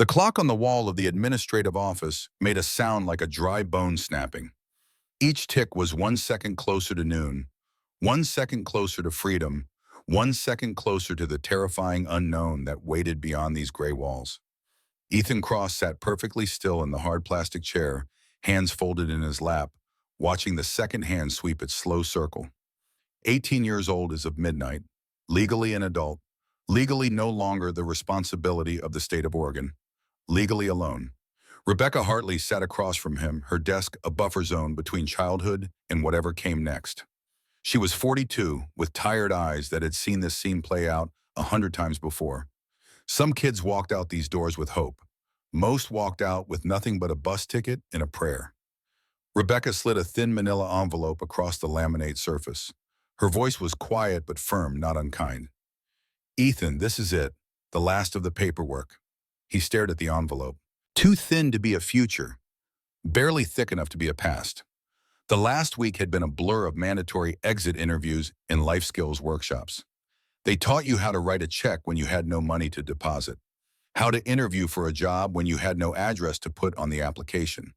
The clock on the wall of the administrative office made a sound like a dry bone snapping. Each tick was 1 second closer to noon, 1 second closer to freedom, 1 second closer to the terrifying unknown that waited beyond these gray walls. Ethan Cross sat perfectly still in the hard plastic chair, hands folded in his lap, watching the second hand sweep its slow circle. 18 years old as of midnight, legally an adult, legally no longer the responsibility of the state of Oregon, legally alone. Rebecca Hartley sat across from him, her desk a buffer zone between childhood and whatever came next. She was 42, with tired eyes that had seen this scene play out 100 times before. Some kids walked out these doors with hope. Most walked out with nothing but a bus ticket and a prayer. Rebecca slid a thin manila envelope across the laminate surface. Her voice was quiet but firm, not unkind. "Ethan, this is it, the last of the paperwork." He stared at the envelope. Too thin to be a future, barely thick enough to be a past. The last week had been a blur of mandatory exit interviews and life skills workshops. They taught you how to write a check when you had no money to deposit, how to interview for a job when you had no address to put on the application,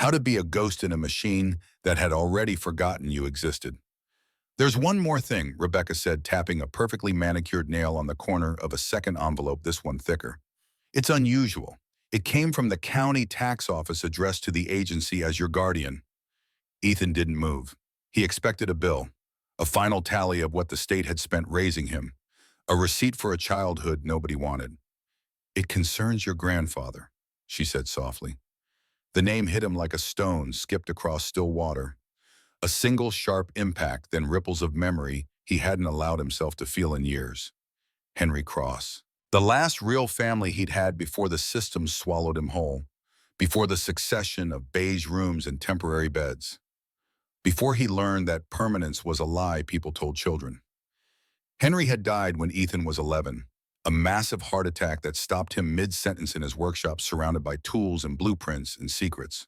how to be a ghost in a machine that had already forgotten you existed. "There's one more thing," Rebecca said, tapping a perfectly manicured nail on the corner of a second envelope, this one thicker. "It's unusual. It came from the county tax office addressed to the agency as your guardian." Ethan didn't move. He expected a bill, a final tally of what the state had spent raising him, a receipt for a childhood nobody wanted. "It concerns your grandfather," she said softly. The name hit him like a stone skipped across still water. A single sharp impact, then ripples of memory he hadn't allowed himself to feel in years. Henry Cross. The last real family he'd had before the system swallowed him whole, before the succession of beige rooms and temporary beds, before he learned that permanence was a lie people told children. Henry had died when Ethan was 11, a massive heart attack that stopped him mid-sentence in his workshop surrounded by tools and blueprints and secrets.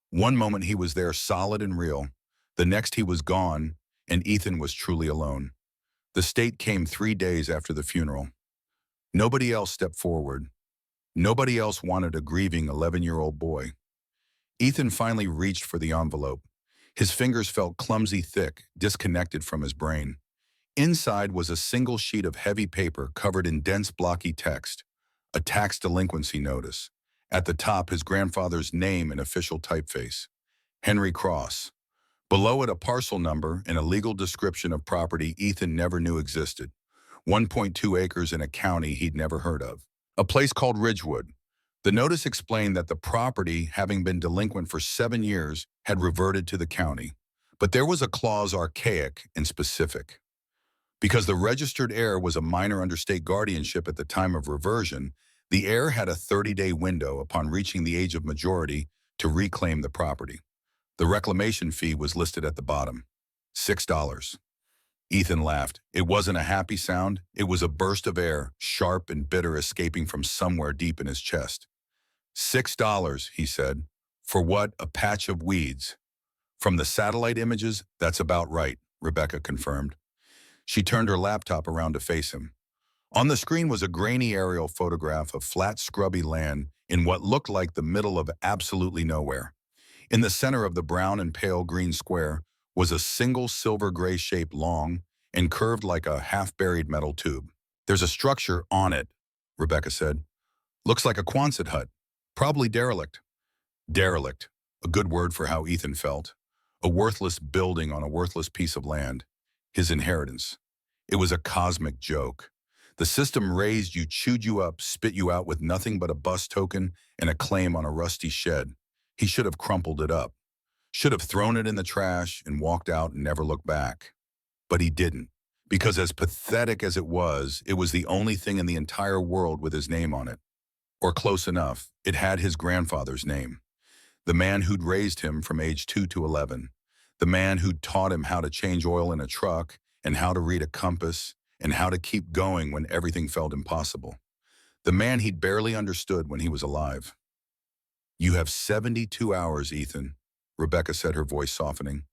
One moment he was there solid and real, the next he was gone, and Ethan was truly alone. The state came 3 days after the funeral. Nobody else stepped forward. Nobody else wanted a grieving 11-year-old boy. Ethan finally reached for the envelope. His fingers felt clumsy thick, disconnected from his brain. Inside was a single sheet of heavy paper covered in dense blocky text, a tax delinquency notice. At the top, his grandfather's name in official typeface, Henry Cross. Below it, a parcel number and a legal description of property Ethan never knew existed. 1.2 acres in a county he'd never heard of. A place called Ridgewood. The notice explained that the property, having been delinquent for 7 years, had reverted to the county. But there was a clause archaic and specific. Because the registered heir was a minor under state guardianship at the time of reversion, the heir had a 30-day window upon reaching the age of majority to reclaim the property. The reclamation fee was listed at the bottom, $6. Ethan laughed. It wasn't a happy sound. It was a burst of air, sharp and bitter, escaping from somewhere deep in his chest. $6, he said. For what? A patch of weeds. From the satellite images, that's about right, Rebecca confirmed. She turned her laptop around to face him. On the screen was a grainy aerial photograph of flat, scrubby land in what looked like the middle of absolutely nowhere. In the center of the brown and pale green square was a single silver-gray shape, long and curved like a half-buried metal tube. "There's a structure on it," Rebecca said. "Looks like a Quonset hut. Probably derelict." Derelict, a good word for how Ethan felt. A worthless building on a worthless piece of land. His inheritance. It was a cosmic joke. The system raised you, chewed you up, spit you out with nothing but a bus token and a claim on a rusty shed. He should have crumpled it up. Should have thrown it in the trash and walked out and never looked back. But he didn't, because as pathetic as it was the only thing in the entire world with his name on it. Or close enough, it had his grandfather's name. The man who'd raised him from age 2 to 11. The man who'd taught him how to change oil in a truck and how to read a compass and how to keep going when everything felt impossible. The man he'd barely understood when he was alive. "You have 72 hours, Ethan," Rebecca said, her voice softening.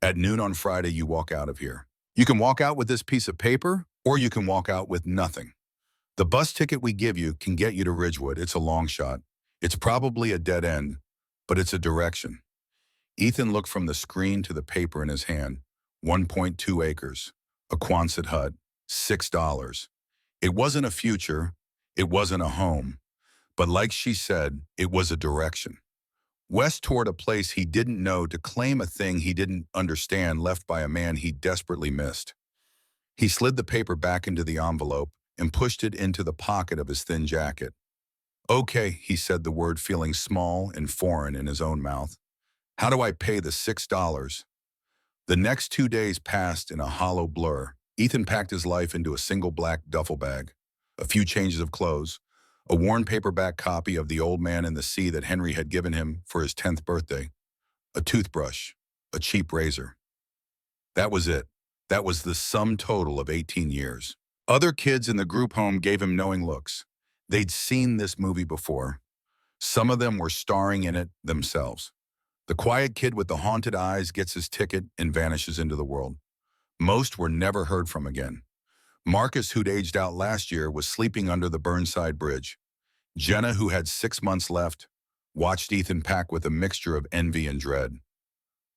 "At noon on Friday, you walk out of here. You can walk out with this piece of paper, or you can walk out with nothing." The bus ticket we give you can get you to Ridgewood. It's a long shot. It's probably a dead end, but it's a direction. Ethan looked from the screen to the paper in his hand. 1.2 acres. A Quonset hut. $6. It wasn't a future. It wasn't a home. But like she said, it was a direction. West toward a place he didn't know, to claim a thing he didn't understand, left by a man he desperately missed. He slid the paper back into the envelope and pushed it into the pocket of his thin jacket. Okay, he said, the word feeling small and foreign in his own mouth. How do I pay the $6? The next 2 days passed in a hollow blur. Ethan packed his life into a single black duffel bag, a few changes of clothes, a worn paperback copy of The Old Man and the Sea that Henry had given him for his 10th birthday, a toothbrush, a cheap razor. That was it. That was the sum total of 18 years. Other kids in the group home gave him knowing looks. They'd seen this movie before. Some of them were starring in it themselves. The quiet kid with the haunted eyes gets his ticket and vanishes into the world. Most were never heard from again. Marcus, who'd aged out last year, was sleeping under the Burnside Bridge. Jenna, who had 6 months left, watched Ethan pack with a mixture of envy and dread.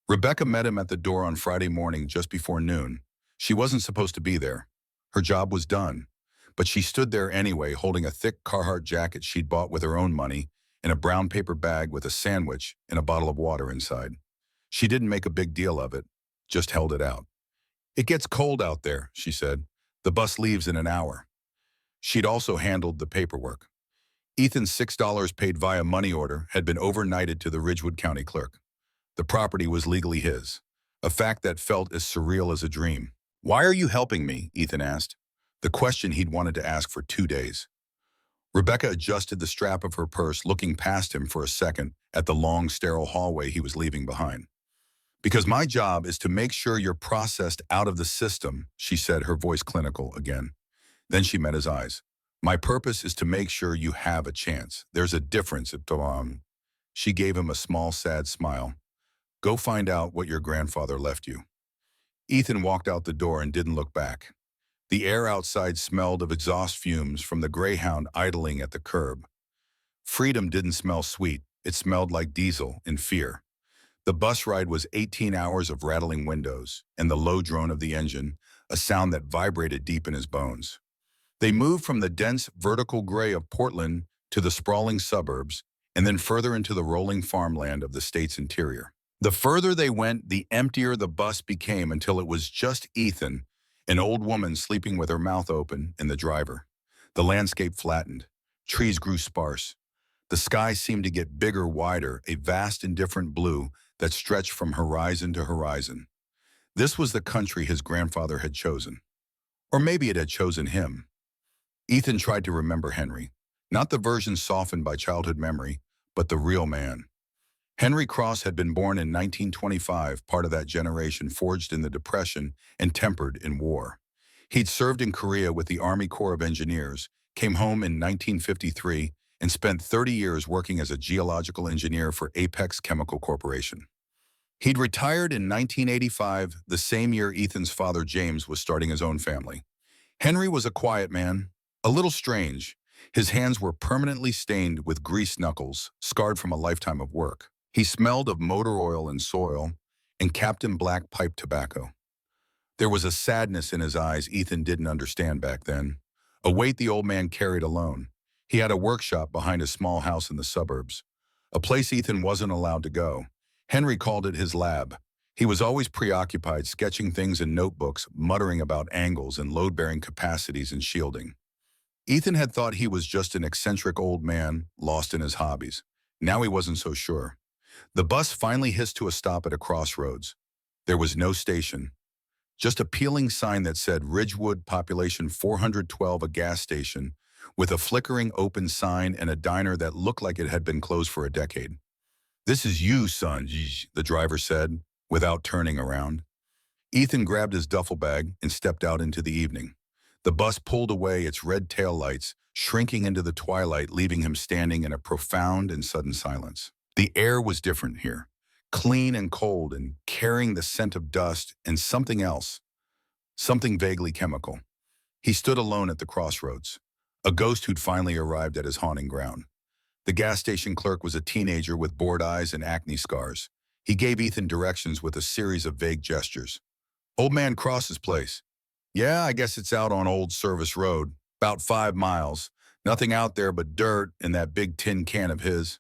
Rebecca met him at the door on Friday morning just before noon. She wasn't supposed to be there. Her job was done. But she stood there anyway, holding a thick Carhartt jacket she'd bought with her own money in a brown paper bag with a sandwich and a bottle of water inside. She didn't make a big deal of it, just held it out. It gets cold out there, she said. The bus leaves in an hour. She'd also handled the paperwork. Ethan's $6 paid via money order had been overnighted to the Ridgewood County clerk. The property was legally his, a fact that felt as surreal as a dream. Why are you helping me? Ethan asked, the question he'd wanted to ask for 2 days. Rebecca adjusted the strap of her purse, looking past him for a second at the long, sterile hallway he was leaving behind. Because my job is to make sure you're processed out of the system, she said, her voice clinical again. Then she met his eyes. My purpose is to make sure you have a chance. There's a difference. She gave him a small, sad smile. Go find out what your grandfather left you. Ethan walked out the door and didn't look back. The air outside smelled of exhaust fumes from the Greyhound idling at the curb. Freedom didn't smell sweet. It smelled like diesel and fear. The bus ride was 18 hours of rattling windows and the low drone of the engine, a sound that vibrated deep in his bones. They moved from the dense vertical gray of Portland to the sprawling suburbs and then further into the rolling farmland of the state's interior. The further they went, the emptier the bus became until it was just Ethan, an old woman sleeping with her mouth open, and the driver. The landscape flattened. Trees grew sparse. The sky seemed to get bigger, wider, a vast indifferent blue that stretched from horizon to horizon. This was the country his grandfather had chosen. Or maybe it had chosen him. Ethan tried to remember Henry, not the version softened by childhood memory, but the real man. Henry Cross had been born in 1925, part of that generation forged in the Depression and tempered in war. He'd served in Korea with the Army Corps of Engineers, came home in 1953, and spent 30 years working as a geological engineer for Apex Chemical Corporation. He'd retired in 1985, the same year Ethan's father James was starting his own family. Henry was a quiet man, a little strange. His hands were permanently stained with greased knuckles, scarred from a lifetime of work. He smelled of motor oil and soil and Captain Black pipe tobacco. There was a sadness in his eyes Ethan didn't understand back then, a weight the old man carried alone. He had a workshop behind a small house in the suburbs, a place Ethan wasn't allowed to go. Henry called it his lab. He was always preoccupied sketching things in notebooks, muttering about angles and load-bearing capacities and shielding. Ethan had thought he was just an eccentric old man lost in his hobbies. Now he wasn't so sure. The bus finally hissed to a stop at a crossroads. There was no station, just a peeling sign that said Ridgewood, population 412, a gas station, with a flickering open sign and a diner that looked like it had been closed for a decade. This is you, son, the driver said, without turning around. Ethan grabbed his duffel bag and stepped out into the evening. The bus pulled away, its red taillights shrinking into the twilight, leaving him standing in a profound and sudden silence. The air was different here, clean and cold and carrying the scent of dust and something else, something vaguely chemical. He stood alone at the crossroads, a ghost who'd finally arrived at his haunting ground. The gas station clerk was a teenager with bored eyes and acne scars. He gave Ethan directions with a series of vague gestures. Old Man Cross's place. Yeah, I guess it's out on Old Service Road, about 5 miles. Nothing out there but dirt and that big tin can of his.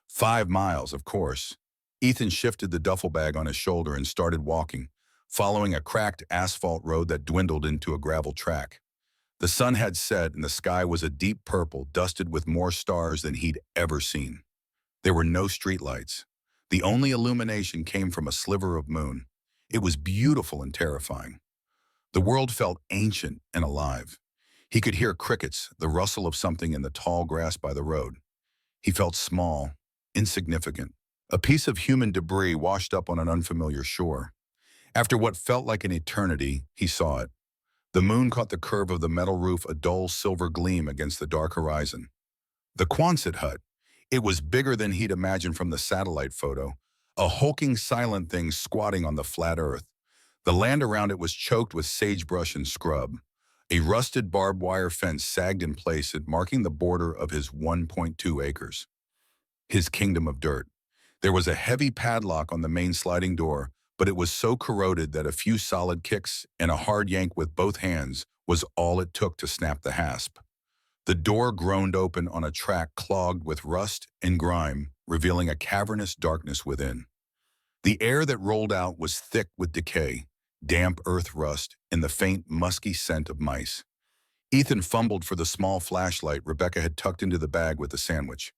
5 miles, of course. Ethan shifted the duffel bag on his shoulder and started walking, following a cracked asphalt road that dwindled into a gravel track. The sun had set and the sky was a deep purple dusted with more stars than he'd ever seen. There were no streetlights. The only illumination came from a sliver of moon. It was beautiful and terrifying. The world felt ancient and alive. He could hear crickets, the rustle of something in the tall grass by the road. He felt small, insignificant, a piece of human debris washed up on an unfamiliar shore. After what felt like an eternity, he saw it. The moon caught the curve of the metal roof, a dull silver gleam against the dark horizon. The Quonset hut. It was bigger than he'd imagined from the satellite photo, a hulking silent thing squatting on the flat earth. The land around it was choked with sagebrush and scrub. A rusted barbed wire fence sagged in place, marking the border of his 1.2 acres. His kingdom of dirt. There was a heavy padlock on the main sliding door, but it was so corroded that a few solid kicks and a hard yank with both hands was all it took to snap the hasp. The door groaned open on a track clogged with rust and grime, revealing a cavernous darkness within. The air that rolled out was thick with decay, damp earth rust, and the faint, musky scent of mice. Ethan fumbled for the small flashlight Rebecca had tucked into the bag with the sandwich.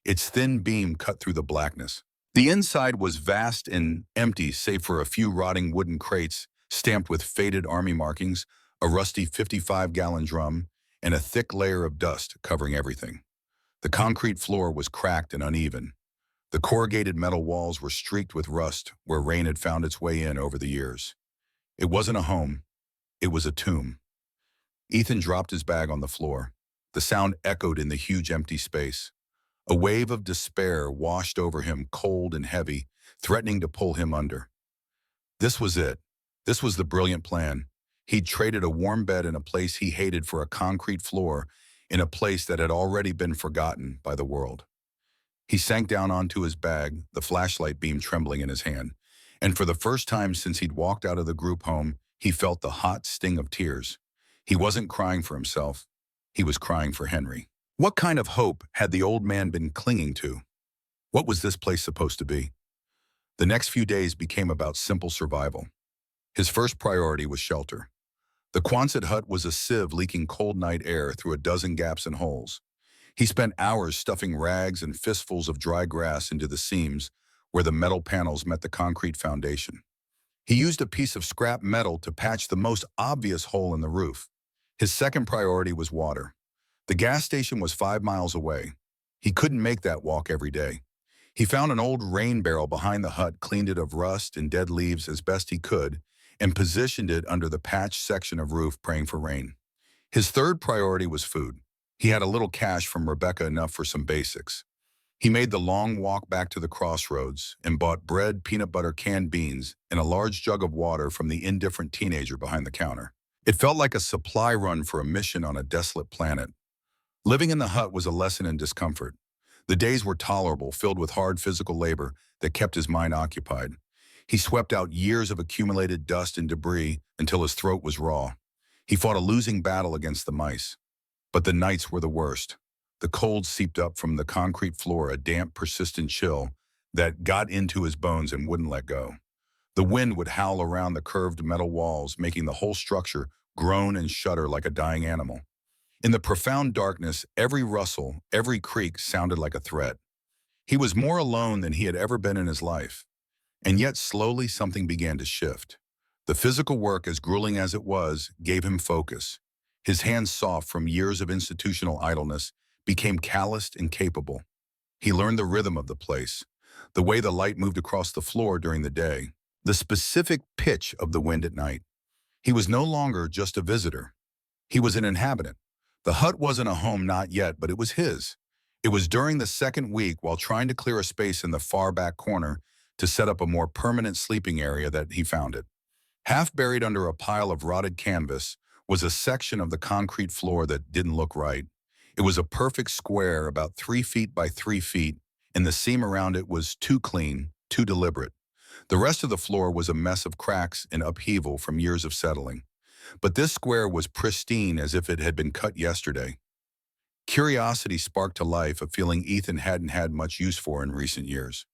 Its thin beam cut through the blackness. The inside was vast and empty, save for a few rotting wooden crates stamped with faded army markings, a rusty 55-gallon drum, and a thick layer of dust covering everything. The concrete floor was cracked and uneven. The corrugated metal walls were streaked with rust where rain had found its way in over the years. It wasn't a home. It was a tomb. Ethan dropped his bag on the floor. The sound echoed in the huge empty space. A wave of despair washed over him, cold and heavy, threatening to pull him under. This was it. This was the brilliant plan. He'd traded a warm bed in a place he hated for a concrete floor in a place that had already been forgotten by the world. He sank down onto his bag, the flashlight beam trembling in his hand. And for the first time since he'd walked out of the group home, he felt the hot sting of tears. He wasn't crying for himself. He was crying for Henry. What kind of hope had the old man been clinging to? What was this place supposed to be? The next few days became about simple survival. His first priority was shelter. The Quonset hut was a sieve leaking cold night air through a dozen gaps and holes. He spent hours stuffing rags and fistfuls of dry grass into the seams where the metal panels met the concrete foundation. He used a piece of scrap metal to patch the most obvious hole in the roof. His second priority was water. The gas station was 5 miles away. He couldn't make that walk every day. He found an old rain barrel behind the hut, cleaned it of rust and dead leaves as best he could, and positioned it under the patched section of roof, praying for rain. His third priority was food. He had a little cash from Rebecca, enough for some basics. He made the long walk back to the crossroads and bought bread, peanut butter, canned beans, and a large jug of water from the indifferent teenager behind the counter. It felt like a supply run for a mission on a desolate planet. Living in the hut was a lesson in discomfort. The days were tolerable, filled with hard physical labor that kept his mind occupied. He swept out years of accumulated dust and debris until his throat was raw. He fought a losing battle against the mice. But the nights were the worst. The cold seeped up from the concrete floor, a damp, persistent chill that got into his bones and wouldn't let go. The wind would howl around the curved metal walls, making the whole structure groan and shudder like a dying animal. In the profound darkness, every rustle, every creak sounded like a threat. He was more alone than he had ever been in his life. And yet slowly something began to shift. The physical work, as grueling as it was, gave him focus. His hands, soft from years of institutional idleness, became calloused and capable. He learned the rhythm of the place, the way the light moved across the floor during the day, the specific pitch of the wind at night. He was no longer just a visitor. He was an inhabitant. The hut wasn't a home, not yet, but it was his. It was during the second week, while trying to clear a space in the far back corner to set up a more permanent sleeping area, that he found it. Half buried under a pile of rotted canvas was a section of the concrete floor that didn't look right. It was a perfect square about 3 feet by 3 feet, and the seam around it was too clean, too deliberate. The rest of the floor was a mess of cracks and upheaval from years of settling. But this square was pristine as if it had been cut yesterday. Curiosity sparked to life a feeling Ethan hadn't had much use for in recent years.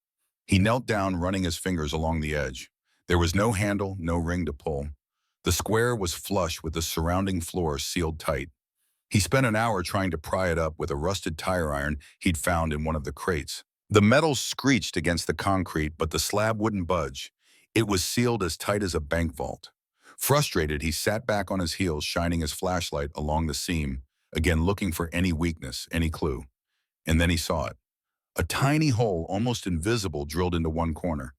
He knelt down, running his fingers along the edge. There was no handle, no ring to pull. The square was flush with the surrounding floor sealed tight. He spent an hour trying to pry it up with a rusted tire iron he'd found in one of the crates. The metal screeched against the concrete, but the slab wouldn't budge. It was sealed as tight as a bank vault. Frustrated, he sat back on his heels, shining his flashlight along the seam, again looking for any weakness, any clue. And then he saw it. A tiny hole, almost invisible, drilled into one corner.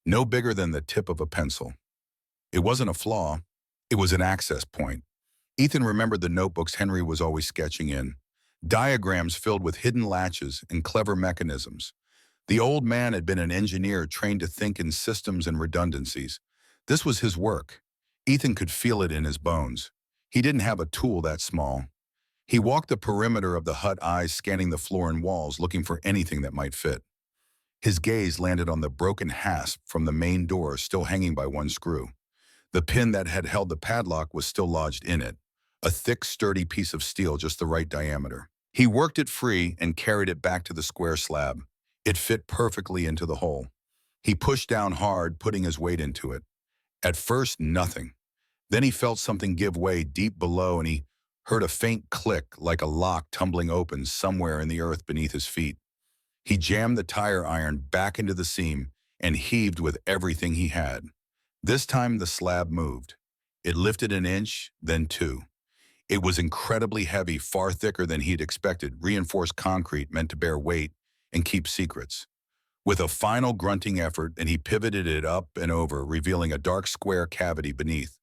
No bigger than the tip of a pencil. It wasn't a flaw. It was an access point. Ethan remembered the notebooks Henry was always sketching in. Diagrams filled with hidden latches and clever mechanisms. The old man had been an engineer trained to think in systems and redundancies. This was his work. Ethan could feel it in his bones. He didn't have a tool that small. He walked the perimeter of the hut, eyes scanning the floor and walls, looking for anything that might fit. His gaze landed on the broken hasp from the main door, still hanging by one screw. The pin that had held the padlock was still lodged in it, a thick, sturdy piece of steel just the right diameter. He worked it free and carried it back to the square slab. It fit perfectly into the hole. He pushed down hard, putting his weight into it. At first, nothing. Then he felt something give way deep below, and he heard a faint click like a lock tumbling open somewhere in the earth beneath his feet. He jammed the tire iron back into the seam and heaved with everything he had. This time the slab moved. It lifted an inch, then two. It was incredibly heavy, far thicker than he'd expected, reinforced concrete meant to bear weight and keep secrets. With a final grunting effort, and he pivoted it up and over, revealing a dark square cavity beneath.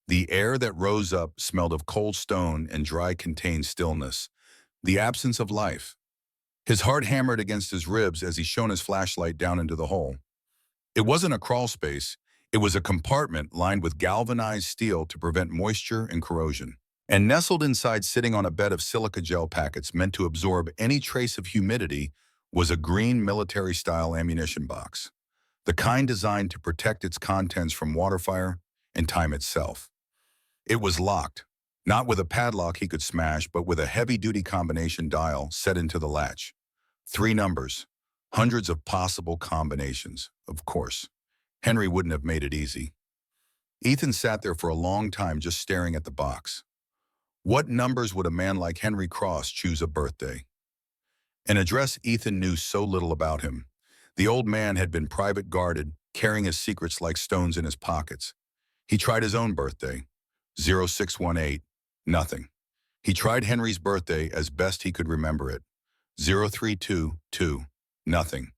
The air that rose up smelled of cold stone and dry contained stillness, the absence of life. His heart hammered against his ribs as he shone his flashlight down into the hole. It wasn't a crawl space. It was a compartment lined with galvanized steel to prevent moisture and corrosion. And nestled inside, sitting on a bed of silica gel packets meant to absorb any trace of humidity, was a green military-style ammunition box, the kind designed to protect its contents from water fire and time itself. It was locked, not with a padlock he could smash, but with a heavy-duty combination dial set into the latch. 3 numbers, hundreds of possible combinations, of course. Henry wouldn't have made it easy. Ethan sat there for a long time just staring at the box. What numbers would a man like Henry Cross choose a birthday? An address Ethan knew so little about him. The old man had been private guarded, carrying his secrets like stones in his pockets. He tried his own birthday, 0618, nothing. He tried Henry's birthday as best he could remember it, 0322, nothing.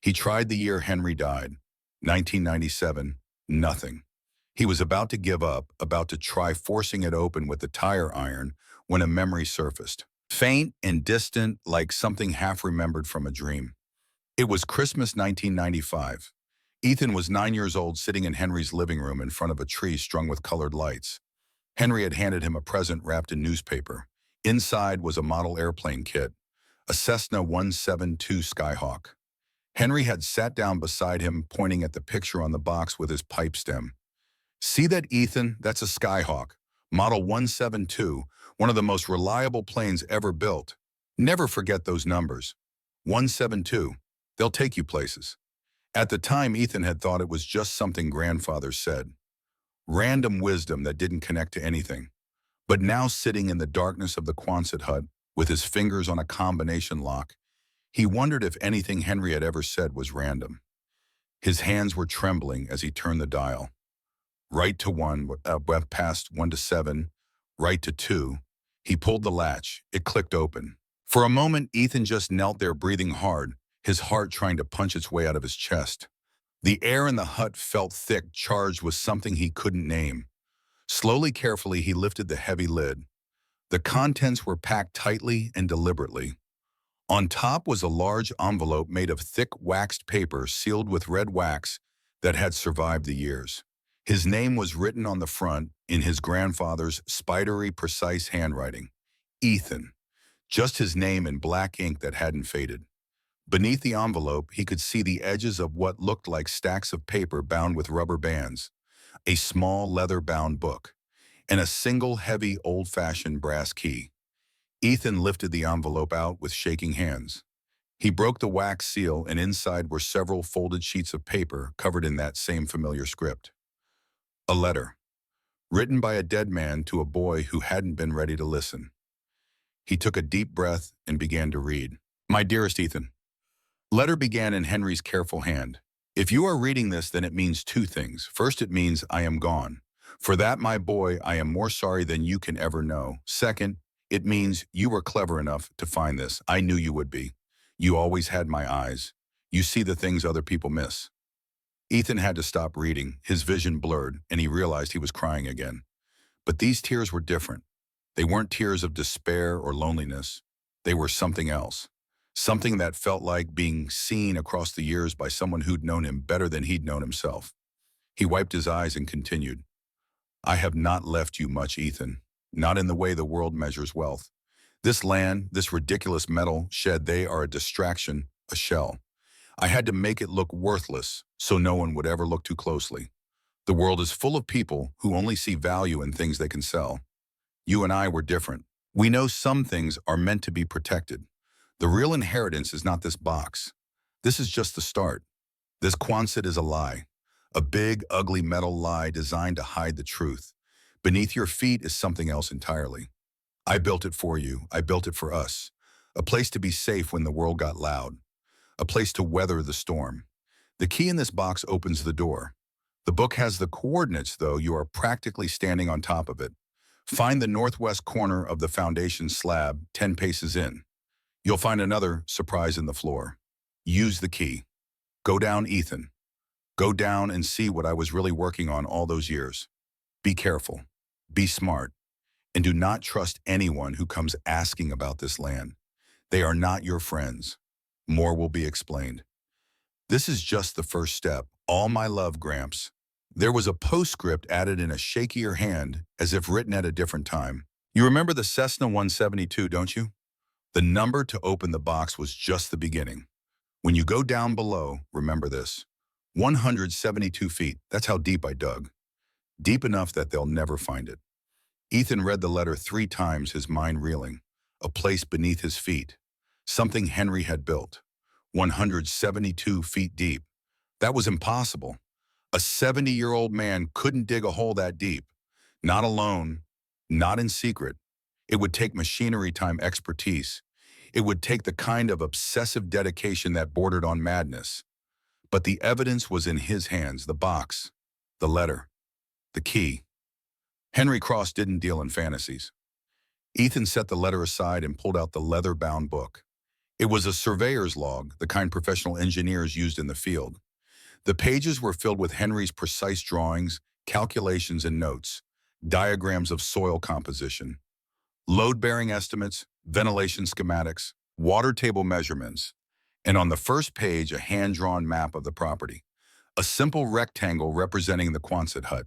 He tried the year Henry died, 1997, nothing. He was about to give up, about to try forcing it open with the tire iron, when a memory surfaced. Faint and distant, like something half remembered from a dream. It was Christmas 1995. Ethan was 9 years old, sitting in Henry's living room in front of a tree strung with colored lights. Henry had handed him a present wrapped in newspaper. Inside was a model airplane kit, a Cessna 172 Skyhawk. Henry had sat down beside him, pointing at the picture on the box with his pipe stem. "See that, Ethan? That's a Skyhawk, model 172, one of the most reliable planes ever built. Never forget those numbers. 172. They'll take you places." At the time, Ethan had thought it was just something grandfather said. Random wisdom that didn't connect to anything. But now, sitting in the darkness of the Quonset hut, with his fingers on a combination lock, he wondered if anything Henry had ever said was random. His hands were trembling as he turned the dial. Right to 1, past 1 to 7, right to 2. He pulled the latch. It clicked open. For a moment, Ethan just knelt there, breathing hard, his heart trying to punch its way out of his chest. The air in the hut felt thick, charged with something he couldn't name. Slowly, carefully, he lifted the heavy lid. The contents were packed tightly and deliberately. On top was a large envelope made of thick waxed paper sealed with red wax that had survived the years. His name was written on the front in his grandfather's spidery, precise handwriting. Ethan. Just his name in black ink that hadn't faded. Beneath the envelope, he could see the edges of what looked like stacks of paper bound with rubber bands, a small leather-bound book, and a single heavy old-fashioned brass key. Ethan lifted the envelope out with shaking hands. He broke the wax seal, and inside were several folded sheets of paper covered in that same familiar script. A letter, written by a dead man to a boy who hadn't been ready to listen. He took a deep breath and began to read. My dearest Ethan. Letter began in Henry's careful hand. If you are reading this, then it means two things. First, it means I am gone. For that, my boy, I am more sorry than you can ever know. Second, it means you were clever enough to find this. I knew you would be. You always had my eyes. You see the things other people miss. Ethan had to stop reading. His vision blurred, and he realized he was crying again. But these tears were different. They weren't tears of despair or loneliness. They were something else. Something that felt like being seen across the years by someone who'd known him better than he'd known himself. He wiped his eyes and continued. I have not left you much, Ethan. Not in the way the world measures wealth. This land, this ridiculous metal shed, they are a distraction, a shell. I had to make it look worthless so no one would ever look too closely. The world is full of people who only see value in things they can sell. You and I were different. We know some things are meant to be protected. The real inheritance is not this box. This is just the start. This Quonset is a lie. A big, ugly metal lie designed to hide the truth. Beneath your feet is something else entirely. I built it for you. I built it for us. A place to be safe when the world got loud. A place to weather the storm. The key in this box opens the door. The book has the coordinates, though you are practically standing on top of it. Find the northwest corner of the foundation slab 10 paces in. You'll find another surprise in the floor. Use the key. Go down, Ethan. Go down and see what I was really working on all those years. Be careful. Be smart. And do not trust anyone who comes asking about this land. They are not your friends. More will be explained. This is just the first step. All my love, Gramps. There was a postscript added in a shakier hand, as if written at a different time. You remember the Cessna 172, don't you? The number to open the box was just the beginning. When you go down below, remember this. 172 feet, that's how deep I dug. Deep enough that they'll never find it. Ethan read the letter 3 times, his mind reeling. A place beneath his feet. Something Henry had built. 172 feet deep. That was impossible. A 70-year-old man couldn't dig a hole that deep. Not alone, not in secret. It would take machinery-time expertise. It would take the kind of obsessive dedication that bordered on madness. But the evidence was in his hands, the box, the letter, the key. Henry Cross didn't deal in fantasies. Ethan set the letter aside and pulled out the leather-bound book. It was a surveyor's log, the kind professional engineers used in the field. The pages were filled with Henry's precise drawings, calculations and notes, diagrams of soil composition, load-bearing estimates, ventilation schematics, water table measurements, and on the first page a hand-drawn map of the property, a simple rectangle representing the Quonset hut,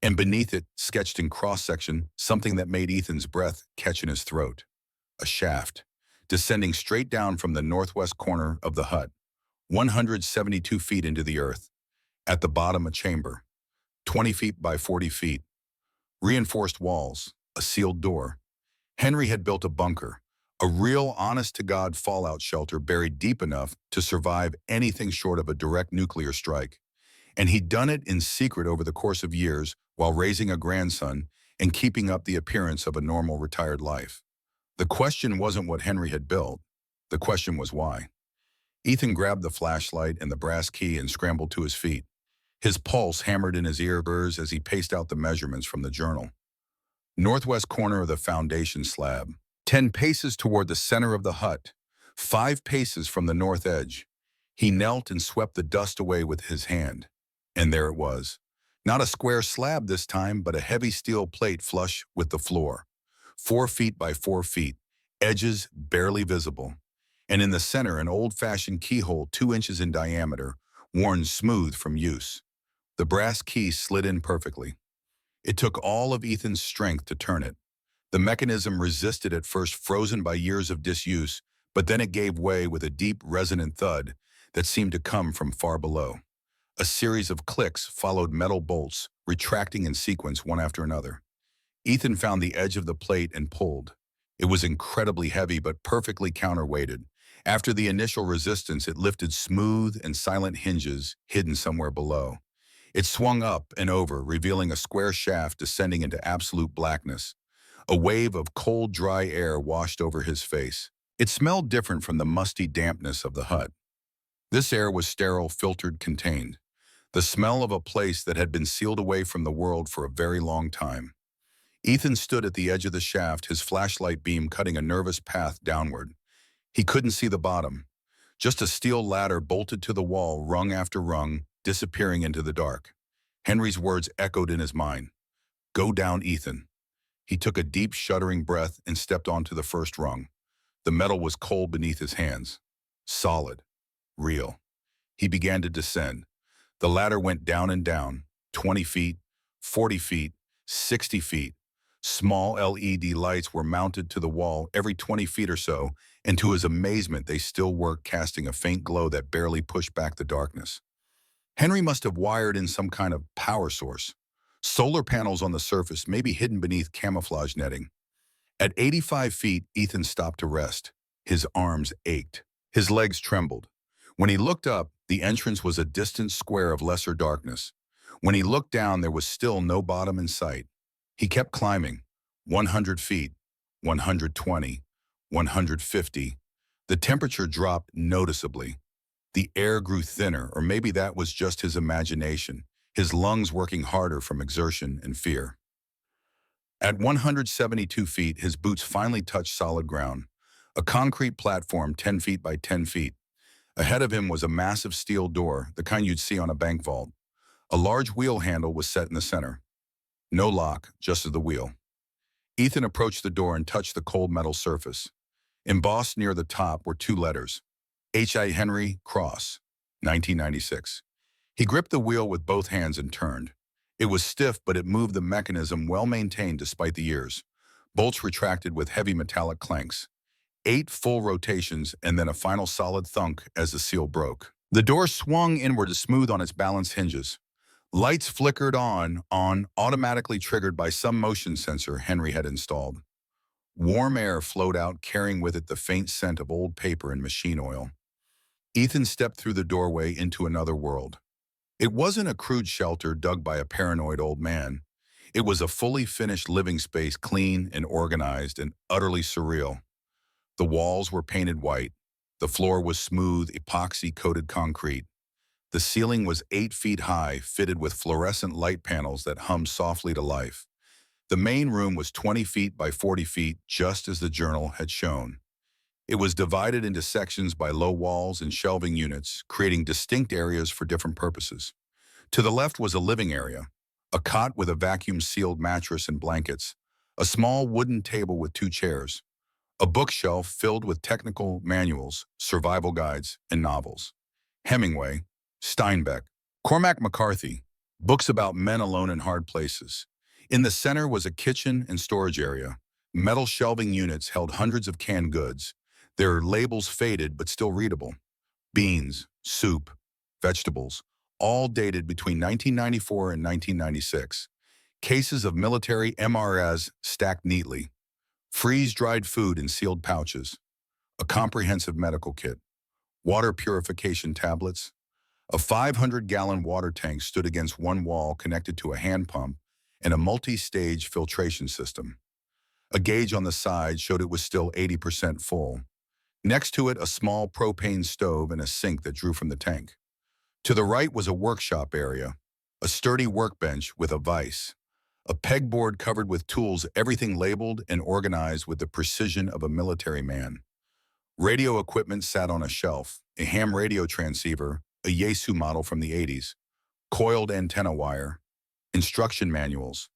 and beneath it, sketched in cross-section, something that made Ethan's breath catch in his throat. A shaft, descending straight down from the northwest corner of the hut, 172 feet into the earth. At the bottom, a chamber, 20 feet by 40 feet. Reinforced walls, a sealed door. Henry had built a bunker, a real honest-to-God fallout shelter buried deep enough to survive anything short of a direct nuclear strike. And he'd done it in secret over the course of years while raising a grandson and keeping up the appearance of a normal retired life. The question wasn't what Henry had built. The question was why. Ethan grabbed the flashlight and the brass key and scrambled to his feet. His pulse hammered in his ears as he paced out the measurements from the journal. Northwest corner of the foundation slab, 10 paces toward the center of the hut, 5 paces from the north edge. He knelt and swept the dust away with his hand. And there it was. Not a square slab this time, but a heavy steel plate flush with the floor. 4 feet by 4 feet, edges barely visible. And in the center, an old-fashioned keyhole 2 inches in diameter, worn smooth from use. The brass key slid in perfectly. It took all of Ethan's strength to turn it. The mechanism resisted at first, frozen by years of disuse, but then it gave way with a deep, resonant thud that seemed to come from far below. A series of clicks followed metal bolts, retracting in sequence one after another. Ethan found the edge of the plate and pulled. It was incredibly heavy but perfectly counterweighted. After the initial resistance, it lifted smooth and silent hinges hidden somewhere below. It swung up and over, revealing a square shaft descending into absolute blackness. A wave of cold, dry air washed over his face. It smelled different from the musty dampness of the hut. This air was sterile, filtered, contained. The smell of a place that had been sealed away from the world for a very long time. Ethan stood at the edge of the shaft, his flashlight beam cutting a nervous path downward. He couldn't see the bottom. Just a steel ladder bolted to the wall, rung after rung, disappearing into the dark. Henry's words echoed in his mind. "Go down, Ethan." He took a deep, shuddering breath and stepped onto the first rung. The metal was cold beneath his hands. Solid. Real. He began to descend. The ladder went down and down, 20 feet, 40 feet, 60 feet. Small LED lights were mounted to the wall every 20 feet or so, and to his amazement, they still worked, casting a faint glow that barely pushed back the darkness. Henry must have wired in some kind of power source. Solar panels on the surface, maybe hidden beneath camouflage netting. At 85 feet, Ethan stopped to rest. His arms ached. His legs trembled. When he looked up, the entrance was a distant square of lesser darkness. When he looked down, there was still no bottom in sight. He kept climbing. 100 feet, 120, 150. The temperature dropped noticeably. The air grew thinner, or maybe that was just his imagination, his lungs working harder from exertion and fear. At 172 feet, his boots finally touched solid ground, a concrete platform 10 feet by 10 feet. Ahead of him was a massive steel door, the kind you'd see on a bank vault. A large wheel handle was set in the center. No lock, just the wheel. Ethan approached the door and touched the cold metal surface. Embossed near the top were two letters, H.I. Henry, Cross, 1996. He gripped the wheel with both hands and turned. It was stiff, but it moved, the mechanism well-maintained despite the years. Bolts retracted with heavy metallic clanks. 8 full rotations, and then a final solid thunk as the seal broke. The door swung inward to smooth on its balanced hinges. Lights flickered on, automatically triggered by some motion sensor Henry had installed. Warm air flowed out, carrying with it the faint scent of old paper and machine oil. Ethan stepped through the doorway into another world. It wasn't a crude shelter dug by a paranoid old man. It was a fully finished living space, clean and organized and utterly surreal. The walls were painted white. The floor was smooth, epoxy-coated concrete. The ceiling was 8 feet high, fitted with fluorescent light panels that hummed softly to life. The main room was 20 feet by 40 feet, just as the journal had shown. It was divided into sections by low walls and shelving units, creating distinct areas for different purposes. To the left was a living area, a cot with a vacuum-sealed mattress and blankets, a small wooden table with 2 chairs, a bookshelf filled with technical manuals, survival guides, and novels. Hemingway, Steinbeck, Cormac McCarthy, books about men alone in hard places. In the center was a kitchen and storage area. Metal shelving units held hundreds of canned goods, their labels faded but still readable. Beans, soup, vegetables, all dated between 1994 and 1996. Cases of military MRS stacked neatly. Freeze-dried food in sealed pouches. A comprehensive medical kit. Water purification tablets. A 500-gallon water tank stood against one wall connected to a hand pump and a multi-stage filtration system. A gauge on the side showed it was still 80% full. Next to it, a small propane stove and a sink that drew from the tank. To the right was a workshop area, a sturdy workbench with a vise, a pegboard covered with tools, everything labeled and organized with the precision of a military man. Radio equipment sat on a shelf, a ham radio transceiver, a Yaesu model from the 80s, coiled antenna wire, instruction manuals,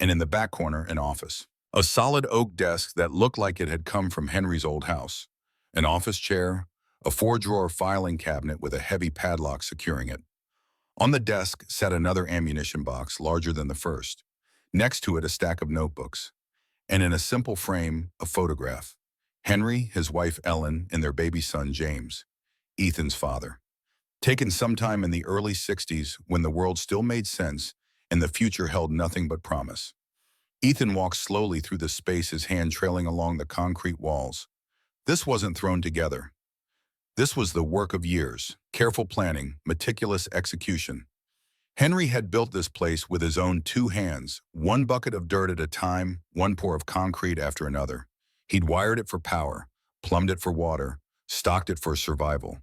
and in the back corner, an office. A solid oak desk that looked like it had come from Henry's old house, an office chair, a 4-drawer filing cabinet with a heavy padlock securing it. On the desk sat another ammunition box larger than the first. Next to it, a stack of notebooks. And in a simple frame, a photograph. Henry, his wife Ellen, and their baby son James, Ethan's father. Taken sometime in the early 60s when the world still made sense and the future held nothing but promise. Ethan walked slowly through the space, his hand trailing along the concrete walls. This wasn't thrown together. This was the work of years, careful planning, meticulous execution. Henry had built this place with his own two hands, one bucket of dirt at a time, one pour of concrete after another. He'd wired it for power, plumbed it for water, stocked it for survival.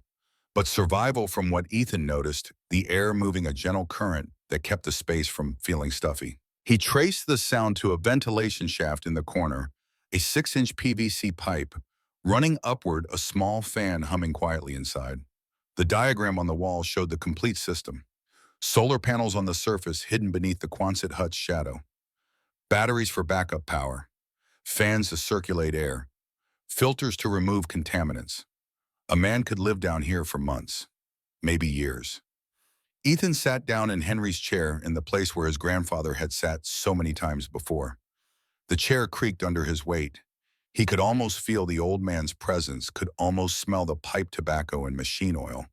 But survival, from what Ethan noticed, the air moving a gentle current that kept the space from feeling stuffy. He traced the sound to a ventilation shaft in the corner, a 6-inch PVC pipe, running upward, a small fan humming quietly inside. The diagram on the wall showed the complete system. Solar panels on the surface hidden beneath the Quonset hut's shadow. Batteries for backup power. Fans to circulate air. Filters to remove contaminants. A man could live down here for months, maybe years. Ethan sat down in Henry's chair in the place where his grandfather had sat so many times before. The chair creaked under his weight. He could almost feel the old man's presence, could almost smell the pipe tobacco and machine oil.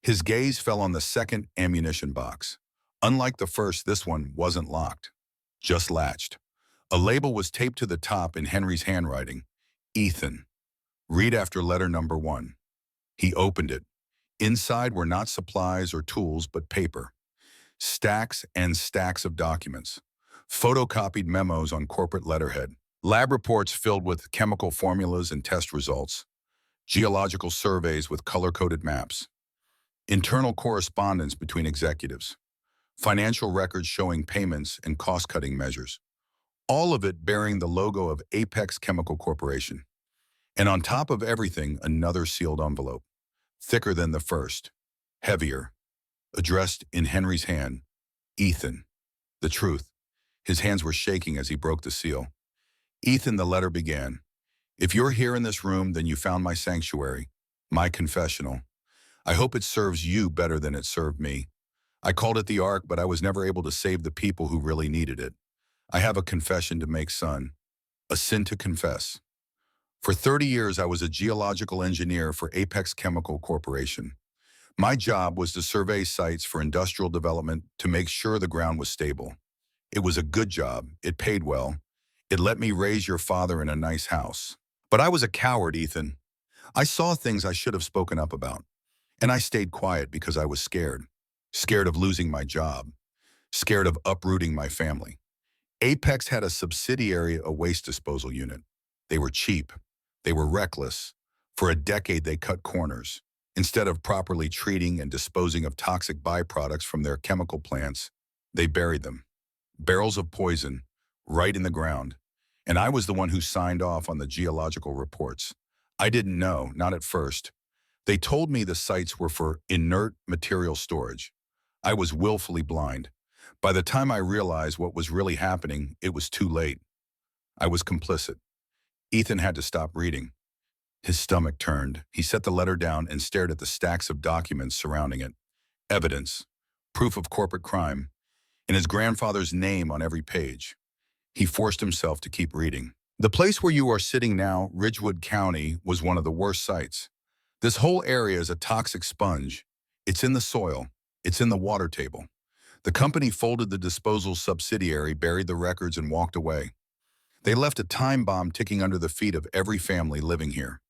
His gaze fell on the second ammunition box. Unlike the first, this one wasn't locked, just latched. A label was taped to the top in Henry's handwriting. Ethan. Read after letter number 1. He opened it. Inside were not supplies or tools, but paper. Stacks and stacks of documents. Photocopied memos on corporate letterhead. Lab reports filled with chemical formulas and test results. Geological surveys with color-coded maps. Internal correspondence between executives. Financial records showing payments and cost-cutting measures. All of it bearing the logo of Apex Chemical Corporation. And on top of everything, another sealed envelope. Thicker than the first. Heavier. Addressed in Henry's hand. Ethan. The truth. His hands were shaking as he broke the seal. Ethan, the letter began. If you're here in this room, then you found my sanctuary, my confessional. I hope it serves you better than it served me. I called it the Ark, but I was never able to save the people who really needed it. I have a confession to make, son. A sin to confess. For 30 years, I was a geological engineer for Apex Chemical Corporation. My job was to survey sites for industrial development to make sure the ground was stable. It was a good job. It paid well. It let me raise your father in a nice house. But I was a coward, Ethan. I saw things I should have spoken up about. And I stayed quiet because I was scared. Scared of losing my job. Scared of uprooting my family. Apex had a subsidiary, a waste disposal unit. They were cheap. They were reckless. For a decade, they cut corners. Instead of properly treating and disposing of toxic byproducts from their chemical plants, they buried them. Barrels of poison, right in the ground. And I was the one who signed off on the geological reports. I didn't know, not at first. They told me the sites were for inert material storage. I was willfully blind. By the time I realized what was really happening, it was too late. I was complicit. Ethan had to stop reading. His stomach turned. He set the letter down and stared at the stacks of documents surrounding it. Evidence, proof of corporate crime, and his grandfather's name on every page. He forced himself to keep reading. The place where you are sitting now, Ridgewood County, was one of the worst sites. This whole area is a toxic sponge. It's in the soil. It's in the water table. The company folded the disposal subsidiary, buried the records, and walked away. They left a time bomb ticking under the feet of every family living here.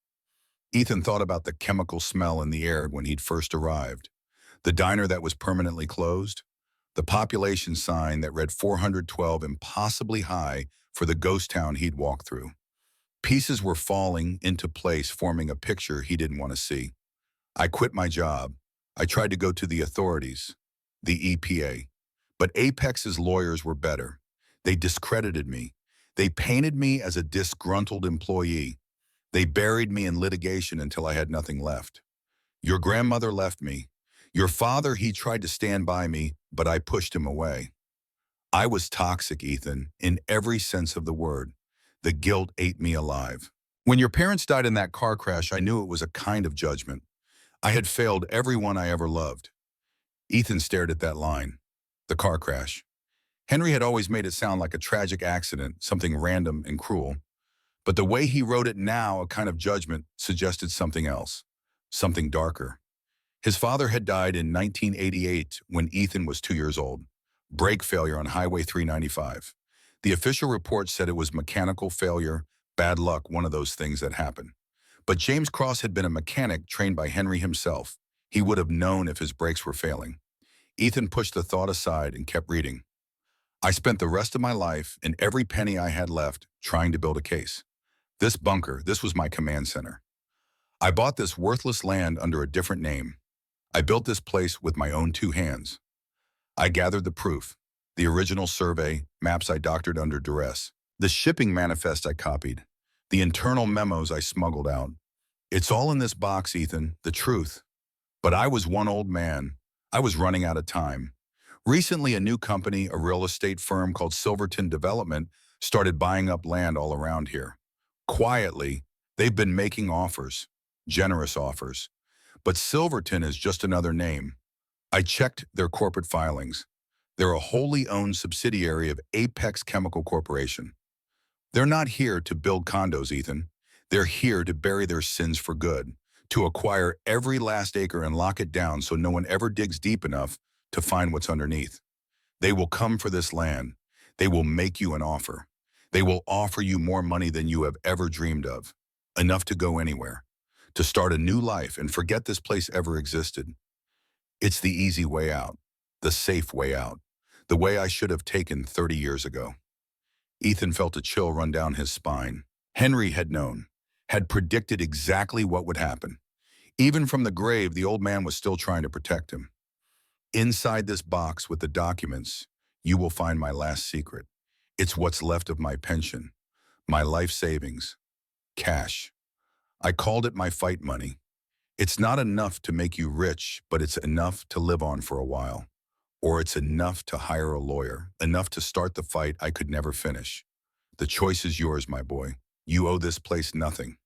Ethan thought about the chemical smell in the air when he'd first arrived. The diner that was permanently closed. The population sign that read 412 impossibly high for the ghost town he'd walked through. Pieces were falling into place, forming a picture he didn't want to see. I quit my job. I tried to go to the authorities, the EPA. But Apex's lawyers were better. They discredited me. They painted me as a disgruntled employee. They buried me in litigation until I had nothing left. Your grandmother left me. Your father, he tried to stand by me, but I pushed him away. I was toxic, Ethan, in every sense of the word. The guilt ate me alive. When your parents died in that car crash, I knew it was a kind of judgment. I had failed everyone I ever loved. Ethan stared at that line. The car crash. Henry had always made it sound like a tragic accident, something random and cruel. But the way he wrote it now, a kind of judgment, suggested something else, something darker. His father had died in 1988 when Ethan was 2 years old. Brake failure on Highway 395. The official report said it was mechanical failure, bad luck, one of those things that happen. But James Cross had been a mechanic trained by Henry himself. He would have known if his brakes were failing. Ethan pushed the thought aside and kept reading. I spent the rest of my life and every penny I had left trying to build a case. This bunker, this was my command center. I bought this worthless land under a different name. I built this place with my own 2 hands. I gathered the proof, the original survey, maps I doctored under duress, the shipping manifest I copied, the internal memos I smuggled out. It's all in this box, Ethan, the truth. But I was one old man. I was running out of time. Recently, a new company, a real estate firm called Silverton Development, started buying up land all around here. Quietly, they've been making offers, generous offers. But Silverton is just another name. I checked their corporate filings. They're a wholly owned subsidiary of Apex Chemical Corporation. They're not here to build condos, Ethan. They're here to bury their sins for good, to acquire every last acre and lock it down so no one ever digs deep enough to find what's underneath. They will come for this land. They will make you an offer. They will offer you more money than you have ever dreamed of, enough to go anywhere, to start a new life and forget this place ever existed. It's the easy way out, the safe way out, the way I should have taken 30 years ago. Ethan felt a chill run down his spine. Henry had known, had predicted exactly what would happen. Even from the grave, the old man was still trying to protect him. Inside this box with the documents, you will find my last secret. It's what's left of my pension, my life savings, cash. I called it my fight money. It's not enough to make you rich, but it's enough to live on for a while. Or it's enough to hire a lawyer, enough to start the fight I could never finish. The choice is yours, my boy. You owe this place nothing.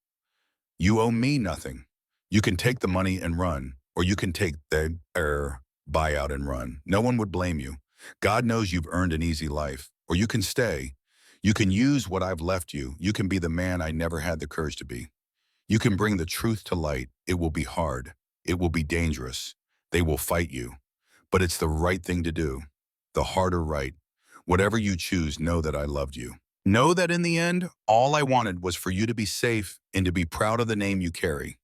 You owe me nothing. You can take the money and run, or you can take the buyout and run. No one would blame you. God knows you've earned an easy life. Or you can stay. You can use what I've left you. You can be the man I never had the courage to be. You can bring the truth to light. It will be hard. It will be dangerous. They will fight you. But it's the right thing to do. The harder right. Whatever you choose, know that I loved you. Know that in the end, all I wanted was for you to be safe and to be proud of the name you carry.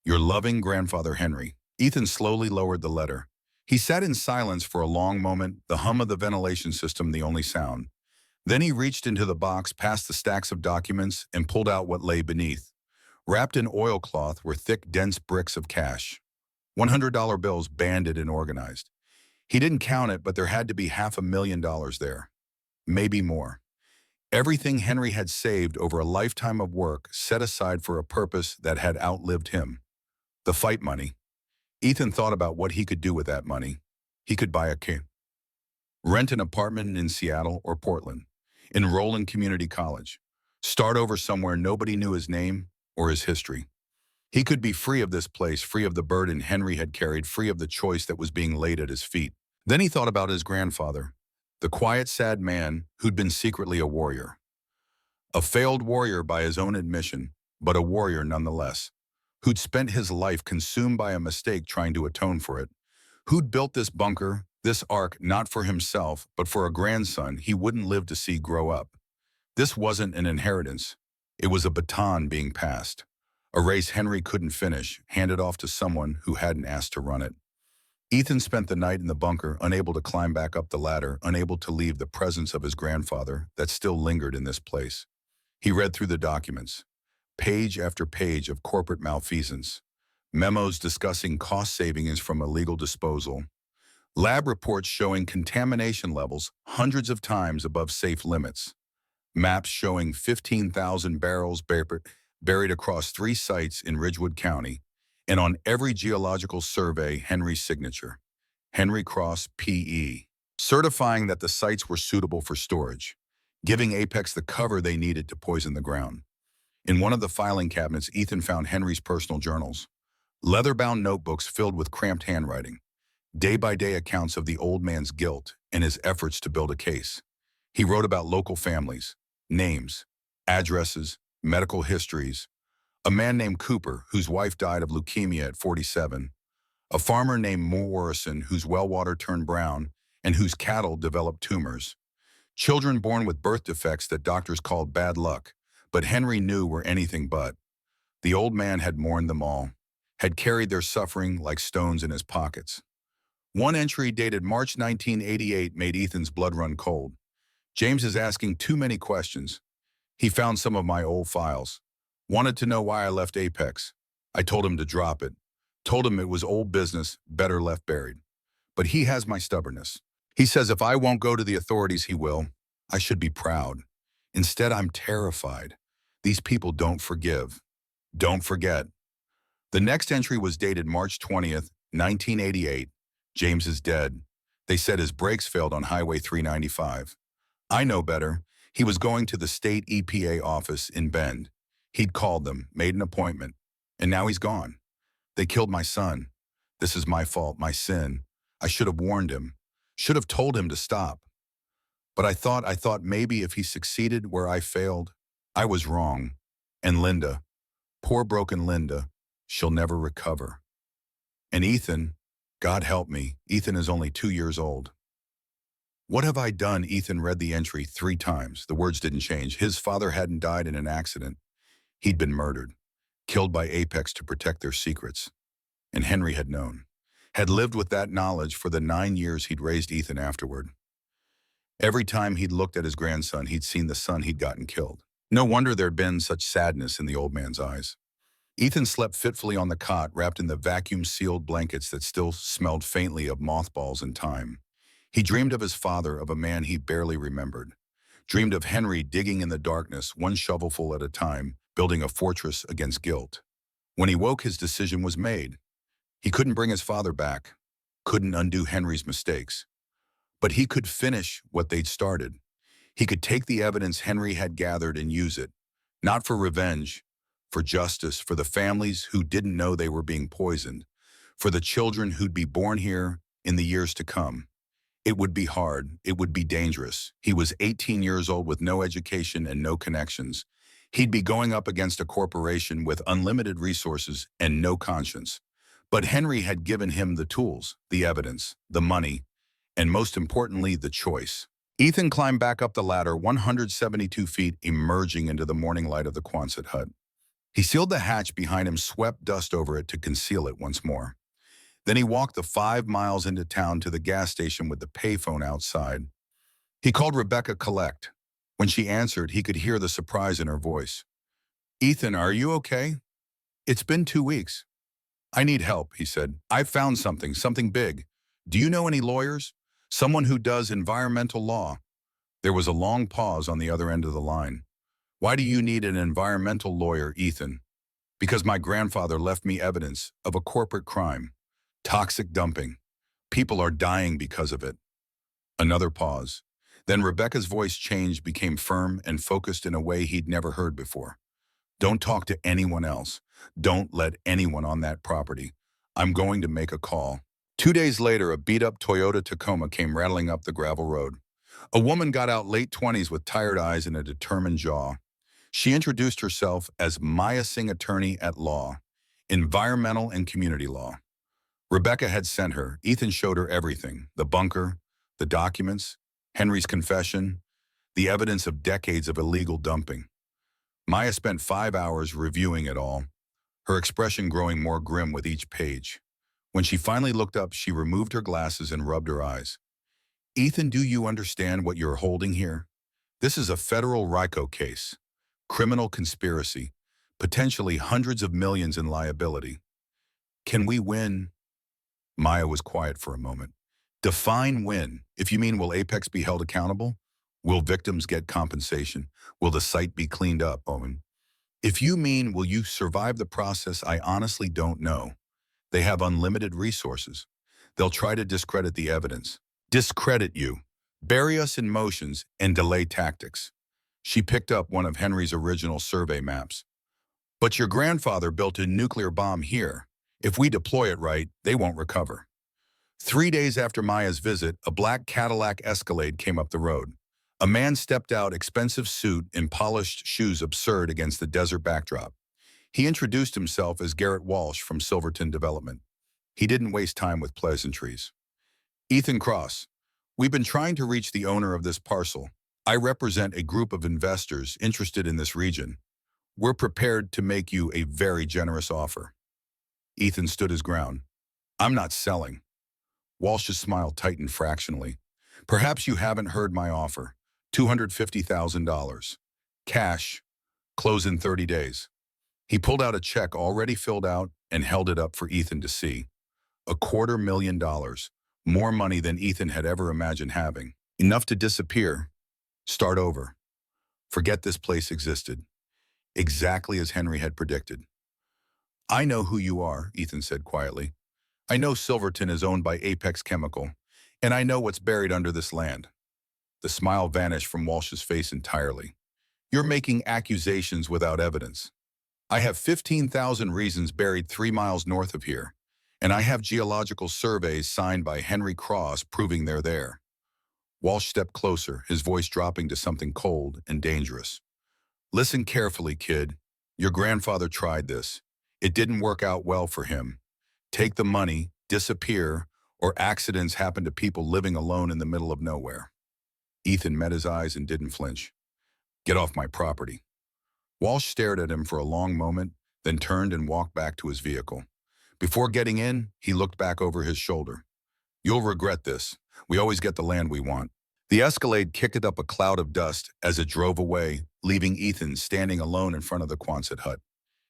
Your loving grandfather, Henry. Ethan slowly lowered the letter. He sat in silence for a long moment, the hum of the ventilation system the only sound. Then he reached into the box past the stacks of documents and pulled out what lay beneath. Wrapped in oilcloth were thick, dense bricks of cash. $100 bills banded and organized. He didn't count it, but there had to be $500,000 there. Maybe more. Everything Henry had saved over a lifetime of work set aside for a purpose that had outlived him. The fight money. Ethan thought about what he could do with that money. He could buy a car, rent an apartment in Seattle or Portland, enroll in community college, start over somewhere nobody knew his name or his history. He could be free of this place, free of the burden Henry had carried, free of the choice that was being laid at his feet. Then he thought about his grandfather, the quiet, sad man who'd been secretly a warrior. A failed warrior by his own admission, but a warrior nonetheless. Who'd spent his life consumed by a mistake trying to atone for it. Who'd built this bunker, this ark, not for himself, but for a grandson he wouldn't live to see grow up. This wasn't an inheritance. It was a baton being passed. A race Henry couldn't finish, handed off to someone who hadn't asked to run it. Ethan spent the night in the bunker, unable to climb back up the ladder, unable to leave the presence of his grandfather that still lingered in this place. He read through the documents. Page after page of corporate malfeasance. Memos discussing cost savings from illegal disposal. Lab reports showing contamination levels hundreds of times above safe limits. Maps showing 15,000 barrels buried across 3 sites in Ridgewood County, and on every geological survey, Henry's signature, Henry Cross, P.E., certifying that the sites were suitable for storage, giving Apex the cover they needed to poison the ground. In one of the filing cabinets, Ethan found Henry's personal journals, leather-bound notebooks filled with cramped handwriting, day-by-day accounts of the old man's guilt and his efforts to build a case. He wrote about local families, names, addresses, medical histories, a man named Cooper, whose wife died of leukemia at 47, a farmer named Morrison, whose well water turned brown and whose cattle developed tumors, children born with birth defects that doctors called bad luck, but Henry knew were anything but. The old man had mourned them all, had carried their suffering like stones in his pockets. One entry dated March 1988 made Ethan's blood run cold. James is asking too many questions. He found some of my old files. Wanted to know why I left Apex. I told him to drop it. Told him it was old business, better left buried. But he has my stubbornness. He says if I won't go to the authorities, he will. I should be proud. Instead, I'm terrified. These people don't forgive. Don't forget. The next entry was dated March 20th, 1988. James is dead. They said his brakes failed on Highway 395. I know better. He was going to the state EPA office in Bend. He'd called them, made an appointment, and now he's gone. They killed my son. This is my fault, my sin. I should have warned him. Should have told him to stop. But I thought maybe if he succeeded where I failed, I was wrong. And Linda, poor broken Linda, she'll never recover. And Ethan, God help me, Ethan is only 2 years old. What have I done? Ethan read the entry 3 times. The words didn't change. His father hadn't died in an accident. He'd been murdered, killed by Apex to protect their secrets. And Henry had known, had lived with that knowledge for the 9 years he'd raised Ethan afterward. Every time he'd looked at his grandson, he'd seen the son he'd gotten killed. No wonder there'd been such sadness in the old man's eyes. Ethan slept fitfully on the cot, wrapped in the vacuum-sealed blankets that still smelled faintly of mothballs and time. He dreamed of his father, of a man he barely remembered. Dreamed of Henry digging in the darkness, one shovelful at a time, building a fortress against guilt. When he woke, his decision was made. He couldn't bring his father back, couldn't undo Henry's mistakes. But he could finish what they'd started. He could take the evidence Henry had gathered and use it, not for revenge, for justice, for the families who didn't know they were being poisoned, for the children who'd be born here in the years to come. It would be hard. It would be dangerous. He was 18 years old with no education and no connections. He'd be going up against a corporation with unlimited resources and no conscience. But Henry had given him the tools, the evidence, the money, and most importantly, the choice. Ethan climbed back up the ladder 172 feet, emerging into the morning light of the Quonset hut. He sealed the hatch behind him, swept dust over it to conceal it once more. Then he walked the 5 miles into town to the gas station with the payphone outside. He called Rebecca Collect. When she answered, he could hear the surprise in her voice. "Ethan, are you okay? It's been 2 weeks." "I need help," he said. "I've found something big. Do you know any lawyers? Someone who does environmental law?" There was a long pause on the other end of the line. "Why do you need an environmental lawyer, Ethan?" "Because my grandfather left me evidence of a corporate crime. Toxic dumping. People are dying because of it." Another pause. Then Rebecca's voice changed, became firm and focused in a way he'd never heard before. "Don't talk to anyone else. Don't let anyone on that property. I'm going to make a call." 2 days later, a beat-up Toyota Tacoma came rattling up the gravel road. A woman got out, late 20s, with tired eyes and a determined jaw. She introduced herself as Maya Singh, attorney at law, environmental and community law. Rebecca had sent her. Ethan showed her everything: the bunker, the documents, Henry's confession, the evidence of decades of illegal dumping. Maya spent 5 hours reviewing it all, her expression growing more grim with each page. When she finally looked up, she removed her glasses and rubbed her eyes. "Ethan, do you understand what you're holding here? This is a federal RICO case, criminal conspiracy, potentially hundreds of millions in liability. Can we win?" Maya was quiet for a moment. "Define win. If you mean, will Apex be held accountable? Will victims get compensation? Will the site be cleaned up, Owen? If you mean, will you survive the process, I honestly don't know. They have unlimited resources. They'll try to discredit the evidence. Discredit you. Bury us in motions and delay tactics." She picked up one of Henry's original survey maps. "But your grandfather built a nuclear bomb here. If we deploy it right, they won't recover." 3 days after Maya's visit, a black Cadillac Escalade came up the road. A man stepped out, expensive suit and polished shoes absurd against the desert backdrop. He introduced himself as Garrett Walsh from Silverton Development. He didn't waste time with pleasantries. Ethan Cross, we've been trying to reach the owner of this parcel. I represent a group of investors interested in this region. We're prepared to make you a very generous offer. Ethan stood his ground. I'm not selling. Walsh's smile tightened fractionally. Perhaps you haven't heard my offer. $250,000. Cash. Close in 30 days. He pulled out a check already filled out and held it up for Ethan to see. $250,000. More money than Ethan had ever imagined having. Enough to disappear. Start over. Forget this place existed. Exactly as Henry had predicted. I know who you are, Ethan said quietly. I know Silverton is owned by Apex Chemical, and I know what's buried under this land. The smile vanished from Walsh's face entirely. You're making accusations without evidence. I have 15,000 reasons buried 3 miles north of here, and I have geological surveys signed by Henry Cross proving they're there. Walsh stepped closer, his voice dropping to something cold and dangerous. Listen carefully, kid. Your grandfather tried this. It didn't work out well for him. Take the money, disappear, or accidents happen to people living alone in the middle of nowhere. Ethan met his eyes and didn't flinch. Get off my property. Walsh stared at him for a long moment, then turned and walked back to his vehicle. Before getting in, he looked back over his shoulder. You'll regret this. We always get the land we want. The Escalade kicked up a cloud of dust as it drove away, leaving Ethan standing alone in front of the Quonset hut.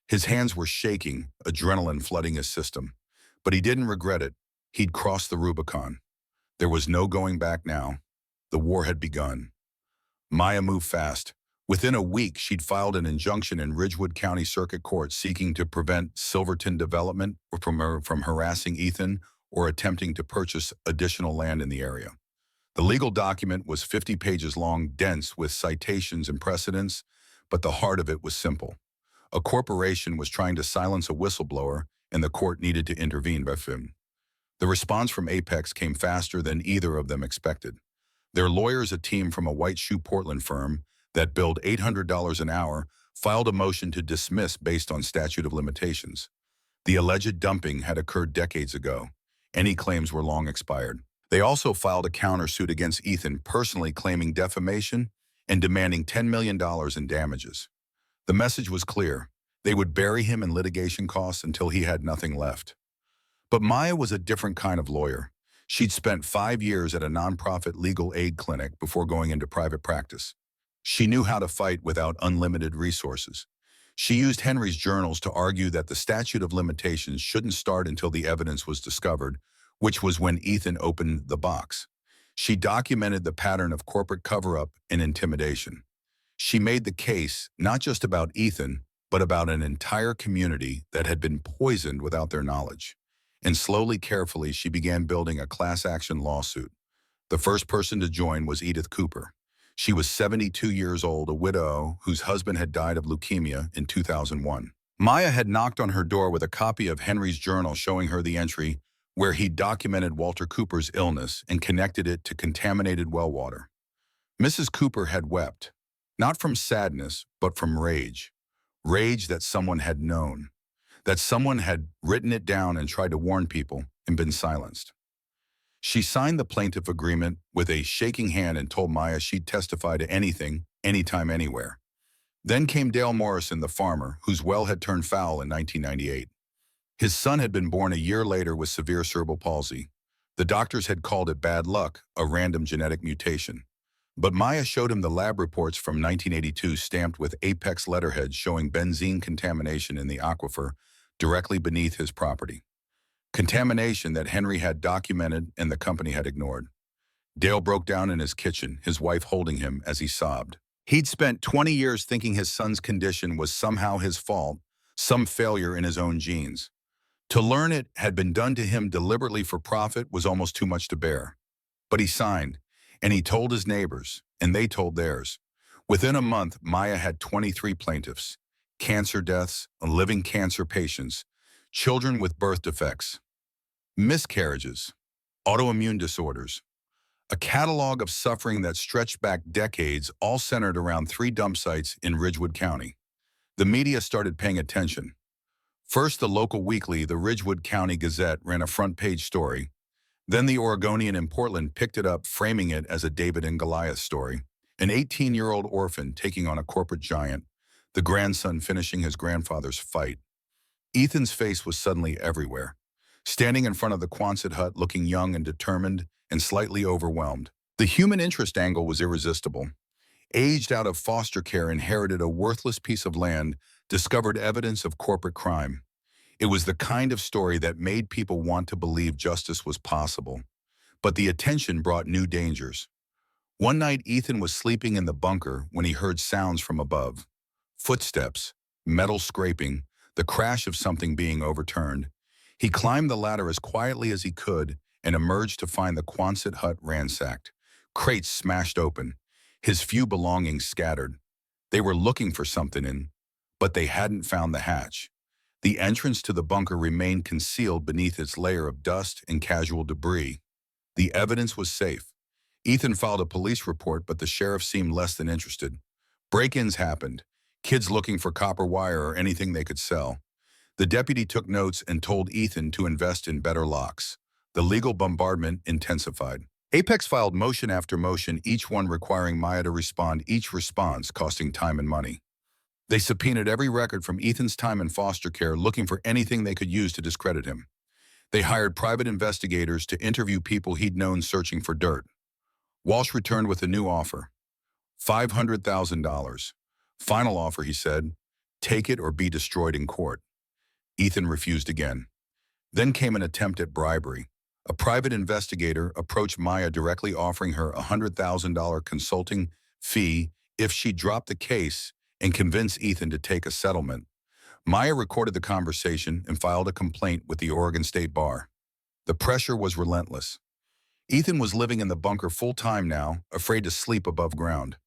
His hands were shaking, adrenaline flooding his system. But he didn't regret it. He'd crossed the Rubicon. There was no going back now. The war had begun. Maya moved fast. Within a week, she'd filed an injunction in Ridgewood County Circuit Court seeking to prevent Silverton Development from harassing Ethan or attempting to purchase additional land in the area. The legal document was 50 pages long, dense with citations and precedents, but the heart of it was simple. A corporation was trying to silence a whistleblower, and the court needed to intervene. The response from Apex came faster than either of them expected. Their lawyers, a team from a white shoe Portland firm that billed $800 an hour, filed a motion to dismiss based on statute of limitations. The alleged dumping had occurred decades ago. Any claims were long expired. They also filed a countersuit against Ethan, personally claiming defamation and demanding $10 million in damages. The message was clear. They would bury him in litigation costs until he had nothing left. But Maya was a different kind of lawyer. She'd spent 5 years at a nonprofit legal aid clinic before going into private practice. She knew how to fight without unlimited resources. She used Henry's journals to argue that the statute of limitations shouldn't start until the evidence was discovered, which was when Ethan opened the box. She documented the pattern of corporate cover-up and intimidation. She made the case not just about Ethan, but about an entire community that had been poisoned without their knowledge. And slowly, carefully, she began building a class action lawsuit. The first person to join was Edith Cooper. She was 72 years old, a widow whose husband had died of leukemia in 2001. Maya had knocked on her door with a copy of Henry's journal showing her the entry where he documented Walter Cooper's illness and connected it to contaminated well water. Mrs. Cooper had wept, not from sadness, but from rage. Rage that someone had known, that someone had written it down and tried to warn people and been silenced. She signed the plaintiff agreement with a shaking hand and told Maya she'd testify to anything, anytime, anywhere. Then came Dale Morrison, the farmer, whose well had turned foul in 1998. His son had been born a year later with severe cerebral palsy. The doctors had called it bad luck, a random genetic mutation. But Maya showed him the lab reports from 1982 stamped with Apex letterheads showing benzene contamination in the aquifer directly beneath his property. Contamination that Henry had documented and the company had ignored. Dale broke down in his kitchen, his wife holding him as he sobbed. He'd spent 20 years thinking his son's condition was somehow his fault, some failure in his own genes. To learn it had been done to him deliberately for profit was almost too much to bear. But he signed, and he told his neighbors, and they told theirs. Within a month, Maya had 23 plaintiffs, cancer deaths, living cancer patients, children with birth defects, miscarriages. autoimmune disorders, a catalog of suffering that stretched back decades, all centered around 3 dump sites in Ridgewood County. The media started paying attention. First, the local weekly, the Ridgewood County Gazette, ran a front-page story. Then the Oregonian in Portland picked it up, framing it as a David and Goliath story. An 18-year-old orphan taking on a corporate giant, the grandson finishing his grandfather's fight. Ethan's face was suddenly everywhere, standing in front of the Quonset hut looking young and determined and slightly overwhelmed. The human interest angle was irresistible. Aged out of foster care, inherited a worthless piece of land, discovered evidence of corporate crime. It was the kind of story that made people want to believe justice was possible. But the attention brought new dangers. One night, Ethan was sleeping in the bunker when he heard sounds from above. Footsteps, metal scraping, the crash of something being overturned. He climbed the ladder as quietly as he could and emerged to find the Quonset hut ransacked, crates smashed open, his few belongings scattered. They were looking for something but they hadn't found the hatch. The entrance to the bunker remained concealed beneath its layer of dust and casual debris. The evidence was safe. Ethan filed a police report, but the sheriff seemed less than interested. Break-ins happened, kids looking for copper wire or anything they could sell. The deputy took notes and told Ethan to invest in better locks. The legal bombardment intensified. Apex filed motion after motion, each one requiring Maya to respond, each response costing time and money. They subpoenaed every record from Ethan's time in foster care, looking for anything they could use to discredit him. They hired private investigators to interview people he'd known searching for dirt. Walsh returned with a new offer, $500,000. Final offer, he said, take it or be destroyed in court. Ethan refused again. Then came an attempt at bribery. A private investigator approached Maya directly, offering her a $100,000 consulting fee if she dropped the case and convinced Ethan to take a settlement. Maya recorded the conversation and filed a complaint with the Oregon State Bar. The pressure was relentless. Ethan was living in the bunker full-time now, afraid to sleep above ground.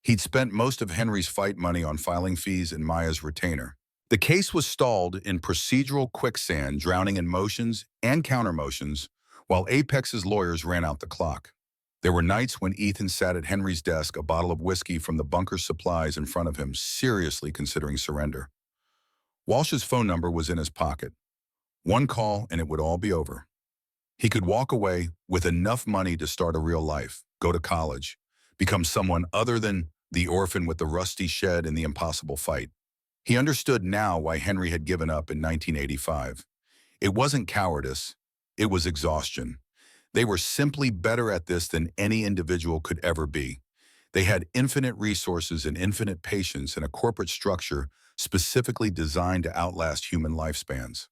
He'd spent most of Henry's fight money on filing fees and Maya's retainer. The case was stalled in procedural quicksand, drowning in motions and countermotions, while Apex's lawyers ran out the clock. There were nights when Ethan sat at Henry's desk, a bottle of whiskey from the bunker's supplies in front of him, seriously considering surrender. Walsh's phone number was in his pocket. One call and it would all be over. He could walk away with enough money to start a real life, go to college, become someone other than the orphan with the rusty shed and the impossible fight. He understood now why Henry had given up in 1985. It wasn't cowardice, it was exhaustion. They were simply better at this than any individual could ever be. They had infinite resources and infinite patience and a corporate structure specifically designed to outlast human lifespans.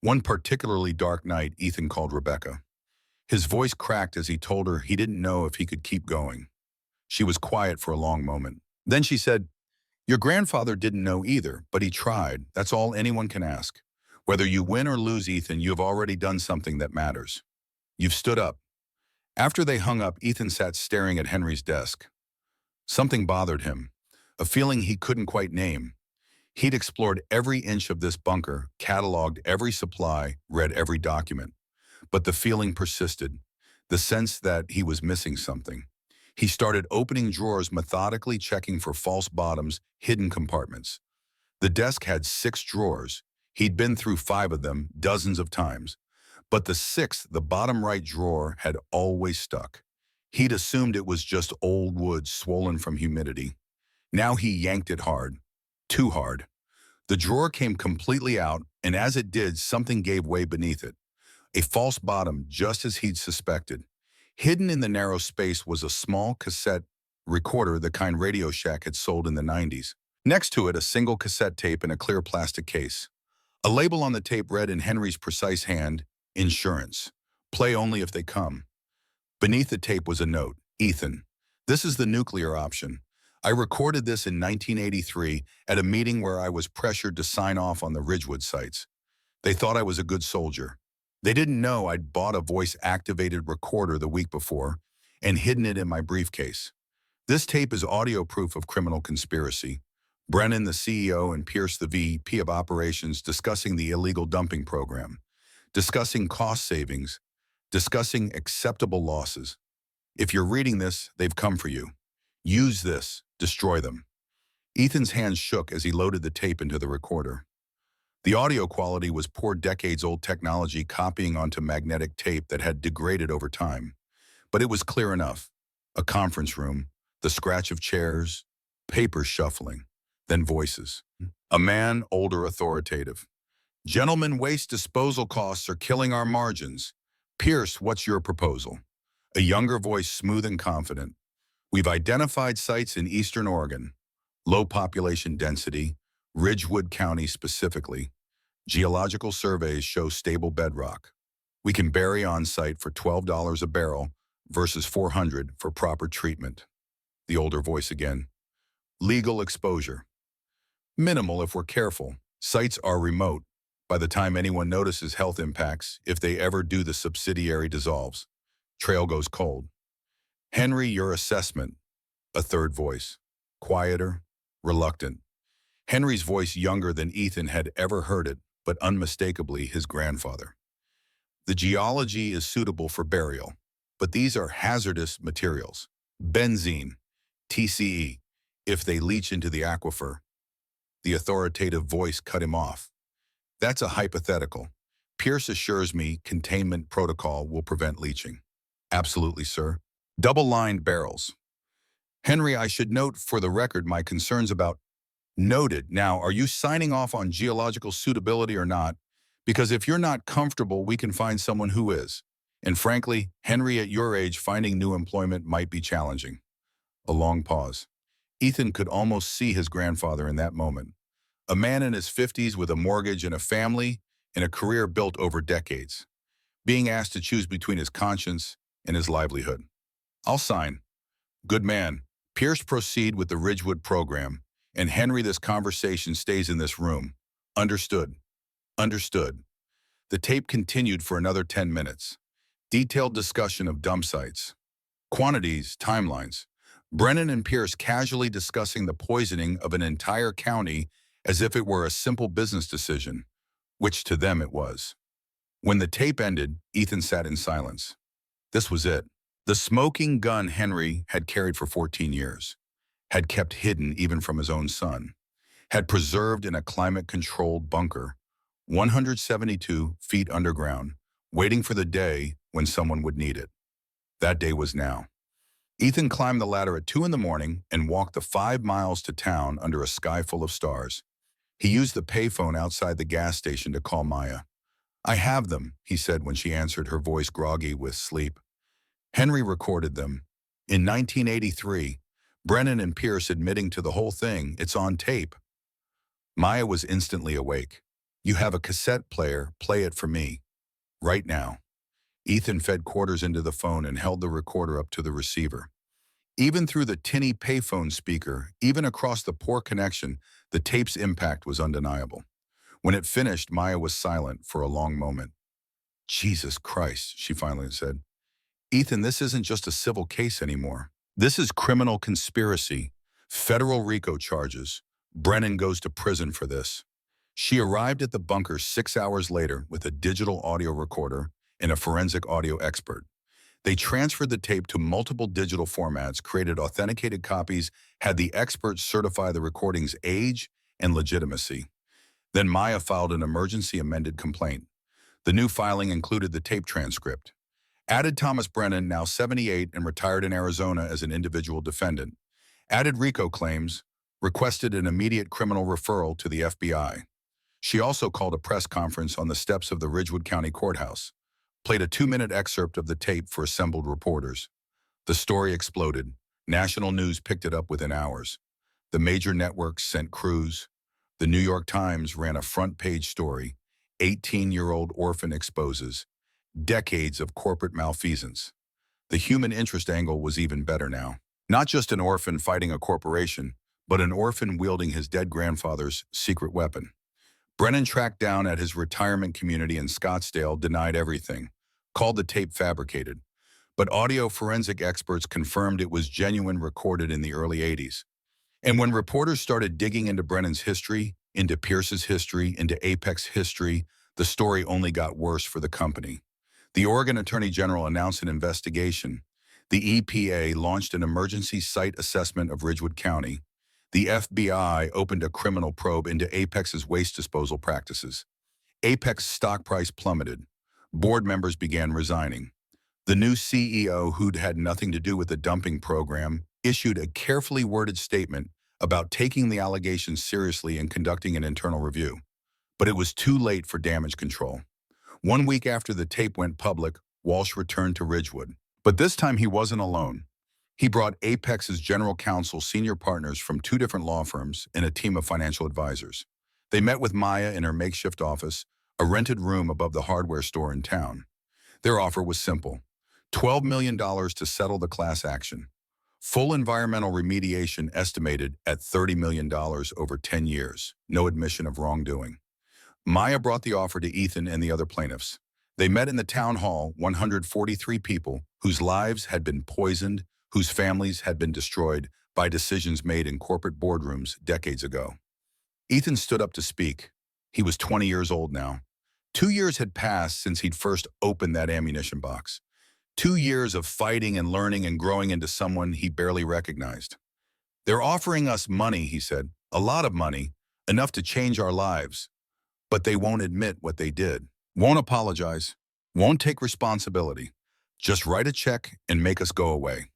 One particularly dark night, Ethan called Rebecca. His voice cracked as he told her he didn't know if he could keep going. She was quiet for a long moment. Then she said, "Your grandfather didn't know either, but he tried. That's all anyone can ask. Whether you win or lose, Ethan, you have already done something that matters. You've stood up." After they hung up, Ethan sat staring at Henry's desk. Something bothered him, a feeling he couldn't quite name. He'd explored every inch of this bunker, cataloged every supply, read every document. But the feeling persisted, the sense that he was missing something. He started opening drawers, methodically checking for false bottoms, hidden compartments. The desk had 6 drawers. He'd been through 5 of them dozens of times. But the 6th, the bottom right drawer, had always stuck. He'd assumed it was just old wood swollen from humidity. Now he yanked it hard. Too hard. The drawer came completely out, and as it did, something gave way beneath it. A false bottom, just as he'd suspected. Hidden in the narrow space was a small cassette recorder, the kind Radio Shack had sold in the 90s. Next to it, a single cassette tape in a clear plastic case. A label on the tape read in Henry's precise hand, "Insurance. Play only if they come." Beneath the tape was a note, "Ethan, this is the nuclear option. I recorded this in 1983 at a meeting where I was pressured to sign off on the Ridgewood sites. They thought I was a good soldier. They didn't know I'd bought a voice-activated recorder the week before and hidden it in my briefcase. This tape is audio proof of criminal conspiracy. Brennan, the CEO, and Pierce, the VP of operations, discussing the illegal dumping program, discussing cost savings, discussing acceptable losses. If you're reading this, they've come for you. Use this, destroy them. Ethan's hands shook as he loaded the tape into the recorder. The audio quality was poor decades-old technology copying onto magnetic tape that had degraded over time. But it was clear enough. A conference room, the scratch of chairs, papers shuffling, then voices. A man, older, authoritative. Gentlemen, waste disposal costs are killing our margins. Pierce, what's your proposal? A younger voice, smooth and confident. We've identified sites in eastern Oregon. Low population density, Ridgewood County specifically. Geological surveys show stable bedrock. We can bury on site for $12 a barrel versus $400 for proper treatment. The older voice again. Legal exposure. Minimal if we're careful. Sites are remote. By the time anyone notices health impacts, if they ever do, the subsidiary dissolves. Trail goes cold. Henry, your assessment. A third voice. Quieter, reluctant. Henry's voice younger than Ethan had ever heard it, but unmistakably his grandfather. The geology is suitable for burial, but these are hazardous materials. Benzene, TCE, if they leach into the aquifer. The authoritative voice cut him off. That's a hypothetical. Pierce assures me containment protocol will prevent leaching. Absolutely, sir. Double-lined barrels. Henry, I should note for the record my concerns about. Noted. Now, are you signing off on geological suitability or not? Because if you're not comfortable, we can find someone who is. And frankly, Henry, at your age, finding new employment might be challenging. A long pause. Ethan could almost see his grandfather in that moment. A man in his 50s with a mortgage and a family and a career built over decades. Being asked to choose between his conscience and his livelihood. I'll sign. Good man. Pierce, proceed with the Ridgewood program. And Henry, this conversation stays in this room. Understood. Understood. The tape continued for another 10 minutes. Detailed discussion of dump sites. Quantities, timelines. Brennan and Pierce casually discussing the poisoning of an entire county as if it were a simple business decision, which to them it was. When the tape ended, Ethan sat in silence. This was it. The smoking gun Henry had carried for 14 years. Had kept hidden even from his own son, had preserved in a climate-controlled bunker, 172 feet underground, waiting for the day when someone would need it. That day was now. Ethan climbed the ladder at 2 in the morning and walked the 5 miles to town under a sky full of stars. He used the payphone outside the gas station to call Maya. I have them, he said when she answered, her voice groggy with sleep. Henry recorded them. In 1983, Brennan and Pierce admitting to the whole thing. It's on tape. Maya was instantly awake. You have a cassette player, play it for me. Right now. Ethan fed quarters into the phone and held the recorder up to the receiver. Even through the tinny payphone speaker, even across the poor connection, the tape's impact was undeniable. When it finished, Maya was silent for a long moment. Jesus Christ, she finally said. Ethan, this isn't just a civil case anymore. This is criminal conspiracy, federal RICO charges. Brennan goes to prison for this. She arrived at the bunker 6 hours later with a digital audio recorder and a forensic audio expert. They transferred the tape to multiple digital formats, created authenticated copies, had the experts certify the recording's age and legitimacy. Then Maya filed an emergency amended complaint. The new filing included the tape transcript. Added Thomas Brennan, now 78 and retired in Arizona as an individual defendant. Added RICO claims, requested an immediate criminal referral to the FBI. She also called a press conference on the steps of the Ridgewood County Courthouse, played a 2-minute excerpt of the tape for assembled reporters. The story exploded. National news picked it up within hours. The major networks sent crews. The New York Times ran a front-page story. 18-year-old orphan exposes decades of corporate malfeasance. The human interest angle was even better now. Not just an orphan fighting a corporation, but an orphan wielding his dead grandfather's secret weapon. Brennan tracked down at his retirement community in Scottsdale, denied everything, called the tape fabricated. But audio forensic experts confirmed it was genuine, recorded in the early 80s. And when reporters started digging into Brennan's history, into Pierce's history, into Apex history, the story only got worse for the company. The Oregon Attorney General announced an investigation. The EPA launched an emergency site assessment of Ridgewood County. The FBI opened a criminal probe into Apex's waste disposal practices. Apex stock price plummeted. Board members began resigning. The new CEO, who'd had nothing to do with the dumping program, issued a carefully worded statement about taking the allegations seriously and conducting an internal review. But it was too late for damage control. 1 week after the tape went public, Walsh returned to Ridgewood. But this time he wasn't alone. He brought Apex's general counsel senior partners from 2 different law firms and a team of financial advisors. They met with Maya in her makeshift office, a rented room above the hardware store in town. Their offer was simple: $12 million to settle the class action. Full environmental remediation estimated at $30 million over 10 years. No admission of wrongdoing. Maya brought the offer to Ethan and the other plaintiffs. They met in the town hall, 143 people whose lives had been poisoned, whose families had been destroyed by decisions made in corporate boardrooms decades ago. Ethan stood up to speak. He was 20 years old now. 2 years had passed since he'd first opened that ammunition box. 2 years of fighting and learning and growing into someone he barely recognized. "They're offering us money," he said, "a lot of money, enough to change our lives. But they won't admit what they did, won't apologize, won't take responsibility. Just write a check and make us go away."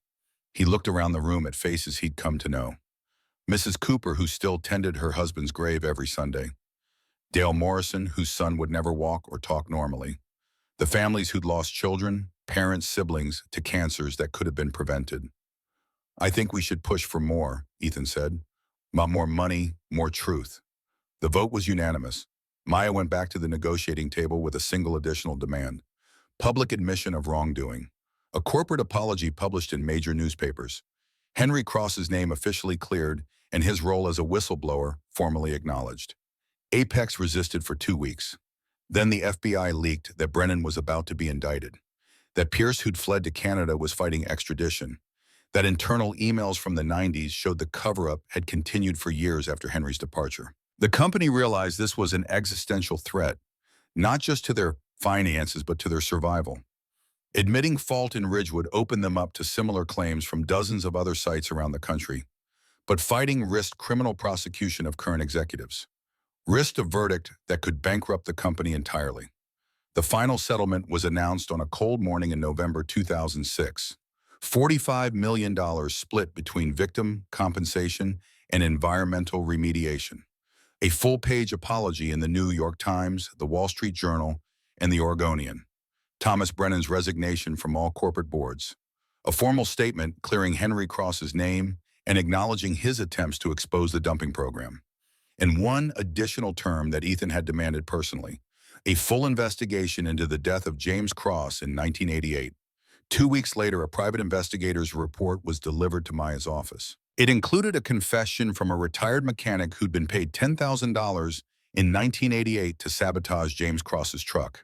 He looked around the room at faces he'd come to know. Mrs. Cooper, who still tended her husband's grave every Sunday. Dale Morrison, whose son would never walk or talk normally. The families who'd lost children, parents, siblings to cancers that could have been prevented. "I think we should push for more," Ethan said. "More money, more truth." The vote was unanimous. Maya went back to the negotiating table with a single additional demand: public admission of wrongdoing. A corporate apology published in major newspapers. Henry Cross's name officially cleared and his role as a whistleblower formally acknowledged. Apex resisted for 2 weeks. Then the FBI leaked that Brennan was about to be indicted, that Pierce, who'd fled to Canada, was fighting extradition, that internal emails from the 90s showed the cover-up had continued for years after Henry's departure. The company realized this was an existential threat, not just to their finances, but to their survival. Admitting fault in Ridgewood opened them up to similar claims from dozens of other sites around the country. But fighting risked criminal prosecution of current executives, risked a verdict that could bankrupt the company entirely. The final settlement was announced on a cold morning in November 2006. $45 million split between victim compensation and environmental remediation. A full-page apology in the New York Times, the Wall Street Journal, and the Oregonian. Thomas Brennan's resignation from all corporate boards. A formal statement clearing Henry Cross's name and acknowledging his attempts to expose the dumping program. And one additional term that Ethan had demanded personally: a full investigation into the death of James Cross in 1988. 2 weeks later, a private investigator's report was delivered to Maya's office. It included a confession from a retired mechanic who'd been paid $10,000 in 1988 to sabotage James Cross's truck.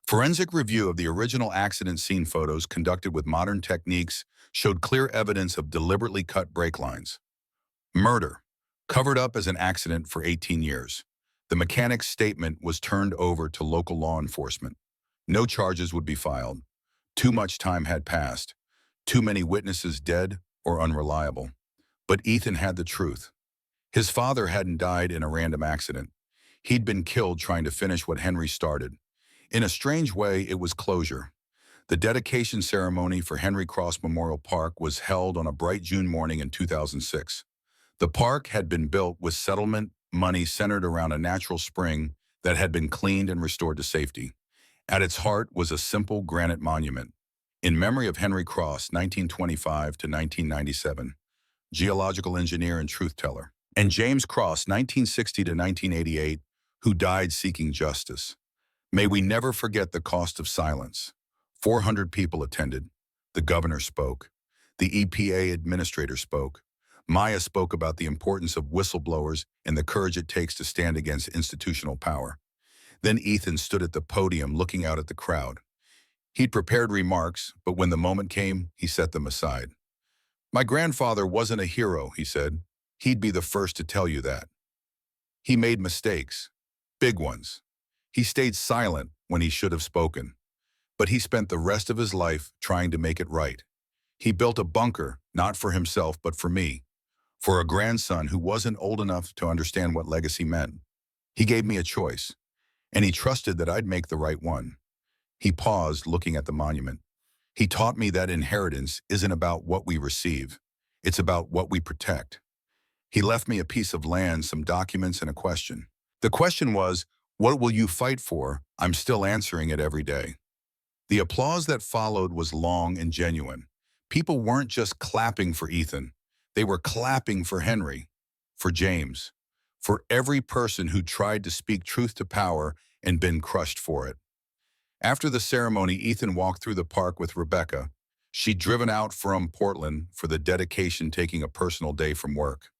Forensic review of the original accident scene photos conducted with modern techniques showed clear evidence of deliberately cut brake lines. Murder, covered up as an accident for 18 years. The mechanic's statement was turned over to local law enforcement. No charges would be filed. Too much time had passed. Too many witnesses dead or unreliable. But Ethan had the truth. His father hadn't died in a random accident. He'd been killed trying to finish what Henry started. In a strange way, it was closure. The dedication ceremony for Henry Cross Memorial Park was held on a bright June morning in 2006. The park had been built with settlement money centered around a natural spring that had been cleaned and restored to safety. At its heart was a simple granite monument. In memory of Henry Cross, 1925 to 1997, geological engineer and truth teller, and James Cross, 1960 to 1988, who died seeking justice. May we never forget the cost of silence. 400 people attended. The governor spoke. The EPA administrator spoke. Maya spoke about the importance of whistleblowers and the courage it takes to stand against institutional power. Then Ethan stood at the podium looking out at the crowd. He'd prepared remarks, but when the moment came, he set them aside. "My grandfather wasn't a hero," he said. "He'd be the first to tell you that. He made mistakes, big ones. He stayed silent when he should have spoken. But he spent the rest of his life trying to make it right. He built a bunker, not for himself, but for me, for a grandson who wasn't old enough to understand what legacy meant. He gave me a choice, and he trusted that I'd make the right one. He paused, looking at the monument. He taught me that inheritance isn't about what we receive. It's about what we protect. He left me a piece of land, some documents, and a question. The question was, what will you fight for? I'm still answering it every day. The applause that followed was long and genuine. People weren't just clapping for Ethan. They were clapping for Henry, for James, for every person who tried to speak truth to power and been crushed for it. After the ceremony, Ethan walked through the park with Rebecca. She'd driven out from Portland for the dedication, taking a personal day from work.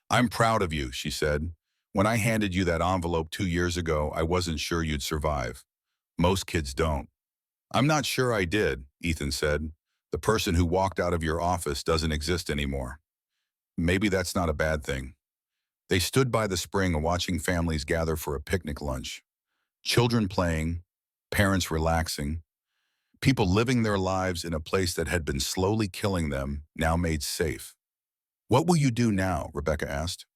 I'm proud of you, she said. When I handed you that envelope 2 years ago, I wasn't sure you'd survive. Most kids don't. I'm not sure I did, Ethan said. The person who walked out of your office doesn't exist anymore. Maybe that's not a bad thing. They stood by the spring watching families gather for a picnic lunch. Children playing, parents relaxing, people living their lives in a place that had been slowly killing them, now made safe. What will you do now? Rebecca asked.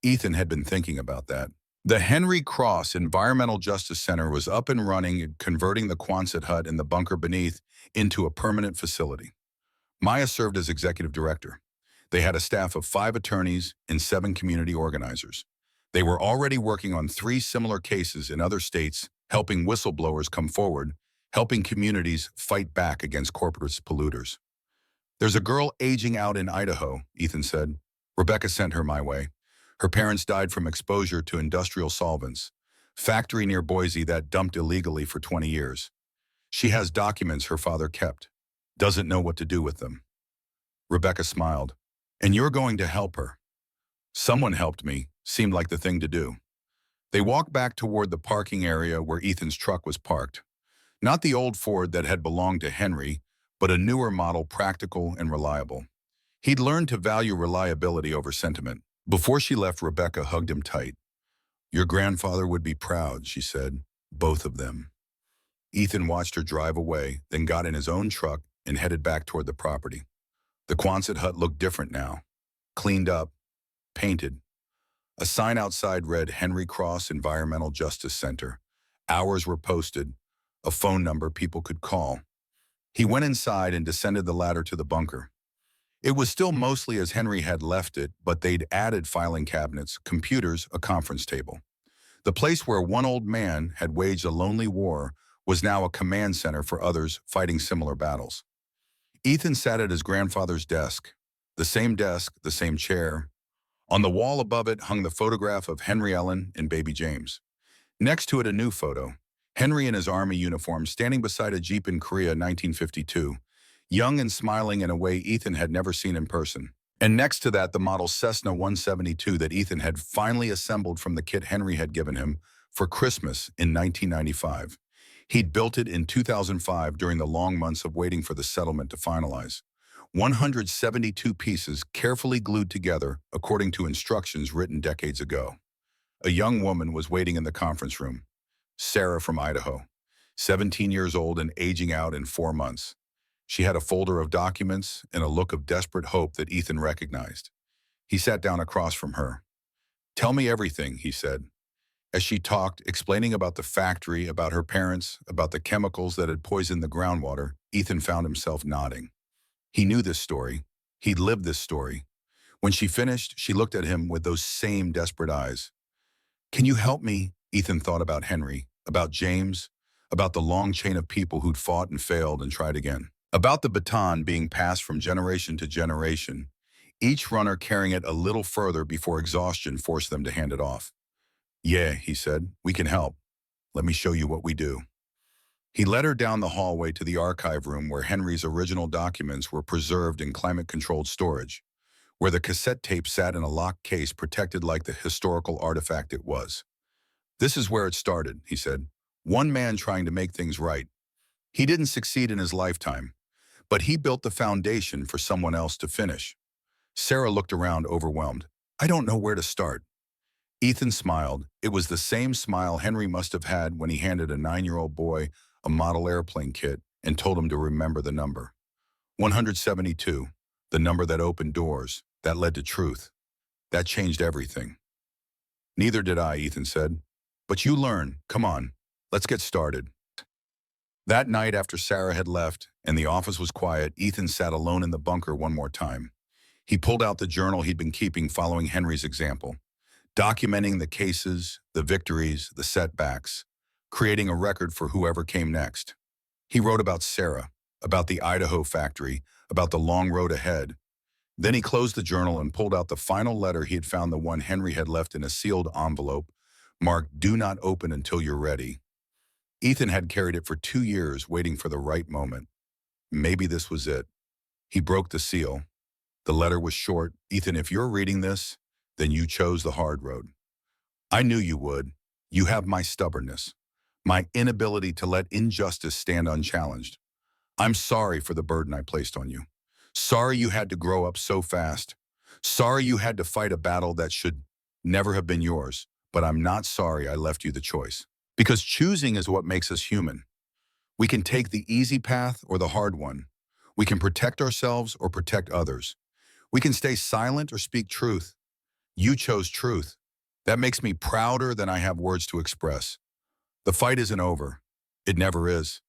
Ethan had been thinking about that. The Henry Cross Environmental Justice Center was up and running, converting the Quonset hut and the bunker beneath into a permanent facility. Maya served as executive director. They had a staff of 5 attorneys and 7 community organizers. They were already working on 3 similar cases in other states, helping whistleblowers come forward, helping communities fight back against corporate polluters. There's a girl aging out in Idaho, Ethan said. Rebecca sent her my way. Her parents died from exposure to industrial solvents, factory near Boise that dumped illegally for 20 years. She has documents her father kept, doesn't know what to do with them. Rebecca smiled. And you're going to help her. Someone helped me, seemed like the thing to do. They walked back toward the parking area where Ethan's truck was parked. Not the old Ford that had belonged to Henry, but a newer model, practical and reliable. He'd learned to value reliability over sentiment. Before she left, Rebecca hugged him tight. Your grandfather would be proud, she said, both of them. Ethan watched her drive away, then got in his own truck and headed back toward the property. The Quonset hut looked different now. Cleaned up, painted. A sign outside read Henry Cross Environmental Justice Center. Hours were posted, a phone number people could call. He went inside and descended the ladder to the bunker. It was still mostly as Henry had left it, but they'd added filing cabinets, computers, a conference table. The place where one old man had waged a lonely war was now a command center for others fighting similar battles. Ethan sat at his grandfather's desk. The same chair. On the wall above it hung the photograph of Henry Ellen and baby James. Next to it, a new photo. Henry in his army uniform standing beside a Jeep in Korea, 1952. Young and smiling in a way Ethan had never seen in person. And next to that, the model Cessna 172 that Ethan had finally assembled from the kit Henry had given him for Christmas in 1995. He'd built it in 2005 during the long months of waiting for the settlement to finalize. 172 pieces carefully glued together according to instructions written decades ago. A young woman was waiting in the conference room. Sarah from Idaho, 17 years old and aging out in 4 months. She had a folder of documents and a look of desperate hope that Ethan recognized. He sat down across from her. Tell me everything, he said. As she talked, explaining about the factory, about her parents, about the chemicals that had poisoned the groundwater, Ethan found himself nodding. He knew this story. He'd lived this story. When she finished, she looked at him with those same desperate eyes. Can you help me? Ethan thought about Henry, about James, about the long chain of people who'd fought and failed and tried again. About the baton being passed from generation to generation, each runner carrying it a little further before exhaustion forced them to hand it off. Yeah, he said, we can help. Let me show you what we do. He led her down the hallway to the archive room where Henry's original documents were preserved in climate-controlled storage, where the cassette tape sat in a locked case protected like the historical artifact it was. This is where it started, he said. One man trying to make things right. He didn't succeed in his lifetime, but he built the foundation for someone else to finish. Sarah looked around, overwhelmed. I don't know where to start. Ethan smiled. It was the same smile Henry must have had when he handed a 9-year-old boy a model airplane kit, and told him to remember the number. 172, the number that opened doors, that led to truth. That changed everything. Neither did I, Ethan said. But you learn. Come on, let's get started. That night after Sarah had left and the office was quiet, Ethan sat alone in the bunker one more time. He pulled out the journal he'd been keeping following Henry's example, documenting the cases, the victories, the setbacks, creating a record for whoever came next. He wrote about Sarah, about the Idaho factory, about the long road ahead. Then he closed the journal and pulled out the final letter he had found, the one Henry had left in a sealed envelope, marked "Do not open until you're ready." Ethan had carried it for 2 years, waiting for the right moment. Maybe this was it. He broke the seal. The letter was short. "Ethan, if you're reading this, then you chose the hard road. I knew you would. You have my stubbornness, my inability to let injustice stand unchallenged. I'm sorry for the burden I placed on you. Sorry you had to grow up so fast. Sorry you had to fight a battle that should never have been yours. But I'm not sorry I left you the choice. Because choosing is what makes us human. We can take the easy path or the hard one. We can protect ourselves or protect others. We can stay silent or speak truth. You chose truth. That makes me prouder than I have words to express. The fight isn't over. It never is.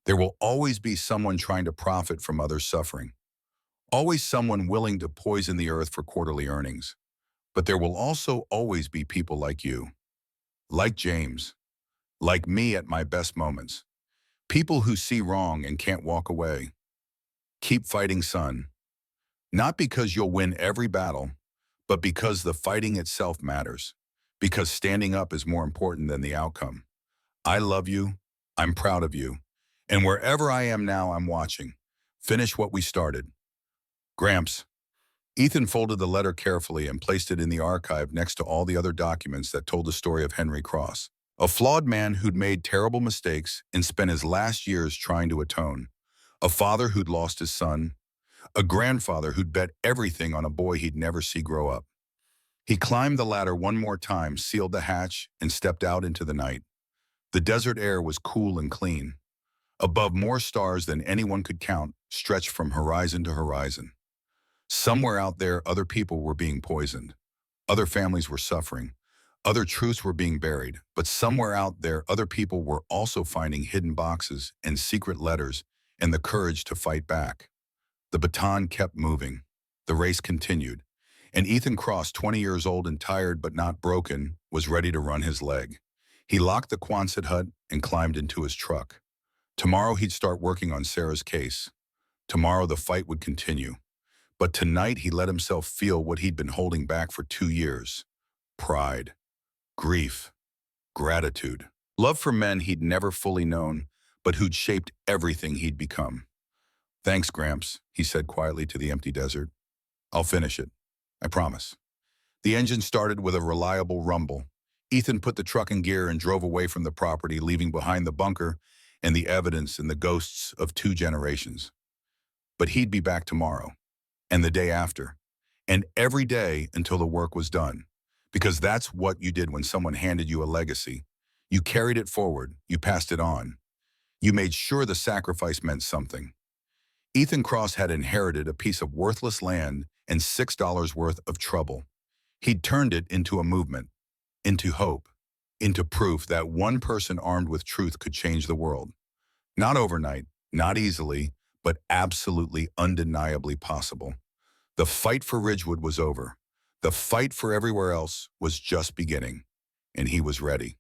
There will always be someone trying to profit from others' suffering. Always someone willing to poison the earth for quarterly earnings. But there will also always be people like you, like James, like me at my best moments. People who see wrong and can't walk away. Keep fighting, son. Not because you'll win every battle, but because the fighting itself matters. Because standing up is more important than the outcome. I love you. I'm proud of you. And wherever I am now, I'm watching. Finish what we started. Gramps. Ethan folded the letter carefully and placed it in the archive next to all the other documents that told the story of Henry Cross. A flawed man who'd made terrible mistakes and spent his last years trying to atone. A father who'd lost his son. A grandfather who'd bet everything on a boy he'd never see grow up. He climbed the ladder one more time, sealed the hatch, and stepped out into the night. The desert air was cool and clean. Above, more stars than anyone could count stretched from horizon to horizon. Somewhere out there, other people were being poisoned. Other families were suffering. Other truths were being buried. But somewhere out there, other people were also finding hidden boxes and secret letters and the courage to fight back. The baton kept moving. The race continued. And Ethan Cross, 20 years old and tired but not broken, was ready to run his leg. He locked the Quonset hut and climbed into his truck. Tomorrow he'd start working on Sarah's case. Tomorrow the fight would continue. But tonight he let himself feel what he'd been holding back for 2 years. Pride, grief, gratitude. Love for men he'd never fully known, but who'd shaped everything he'd become. "Thanks, Gramps," he said quietly to the empty desert. "I'll finish it. I promise." The engine started with a reliable rumble. Ethan put the truck in gear and drove away from the property, leaving behind the bunker and the evidence and the ghosts of 2 generations. But he'd be back tomorrow, and the day after, and every day until the work was done. Because that's what you did when someone handed you a legacy. You carried it forward, you passed it on. You made sure the sacrifice meant something. Ethan Cross had inherited a piece of worthless land and $6 worth of trouble. He'd turned it into a movement, into hope, into proof that one person armed with truth could change the world. Not overnight, not easily, but absolutely undeniably possible. The fight for Ridgewood was over. The fight for everywhere else was just beginning, and he was ready.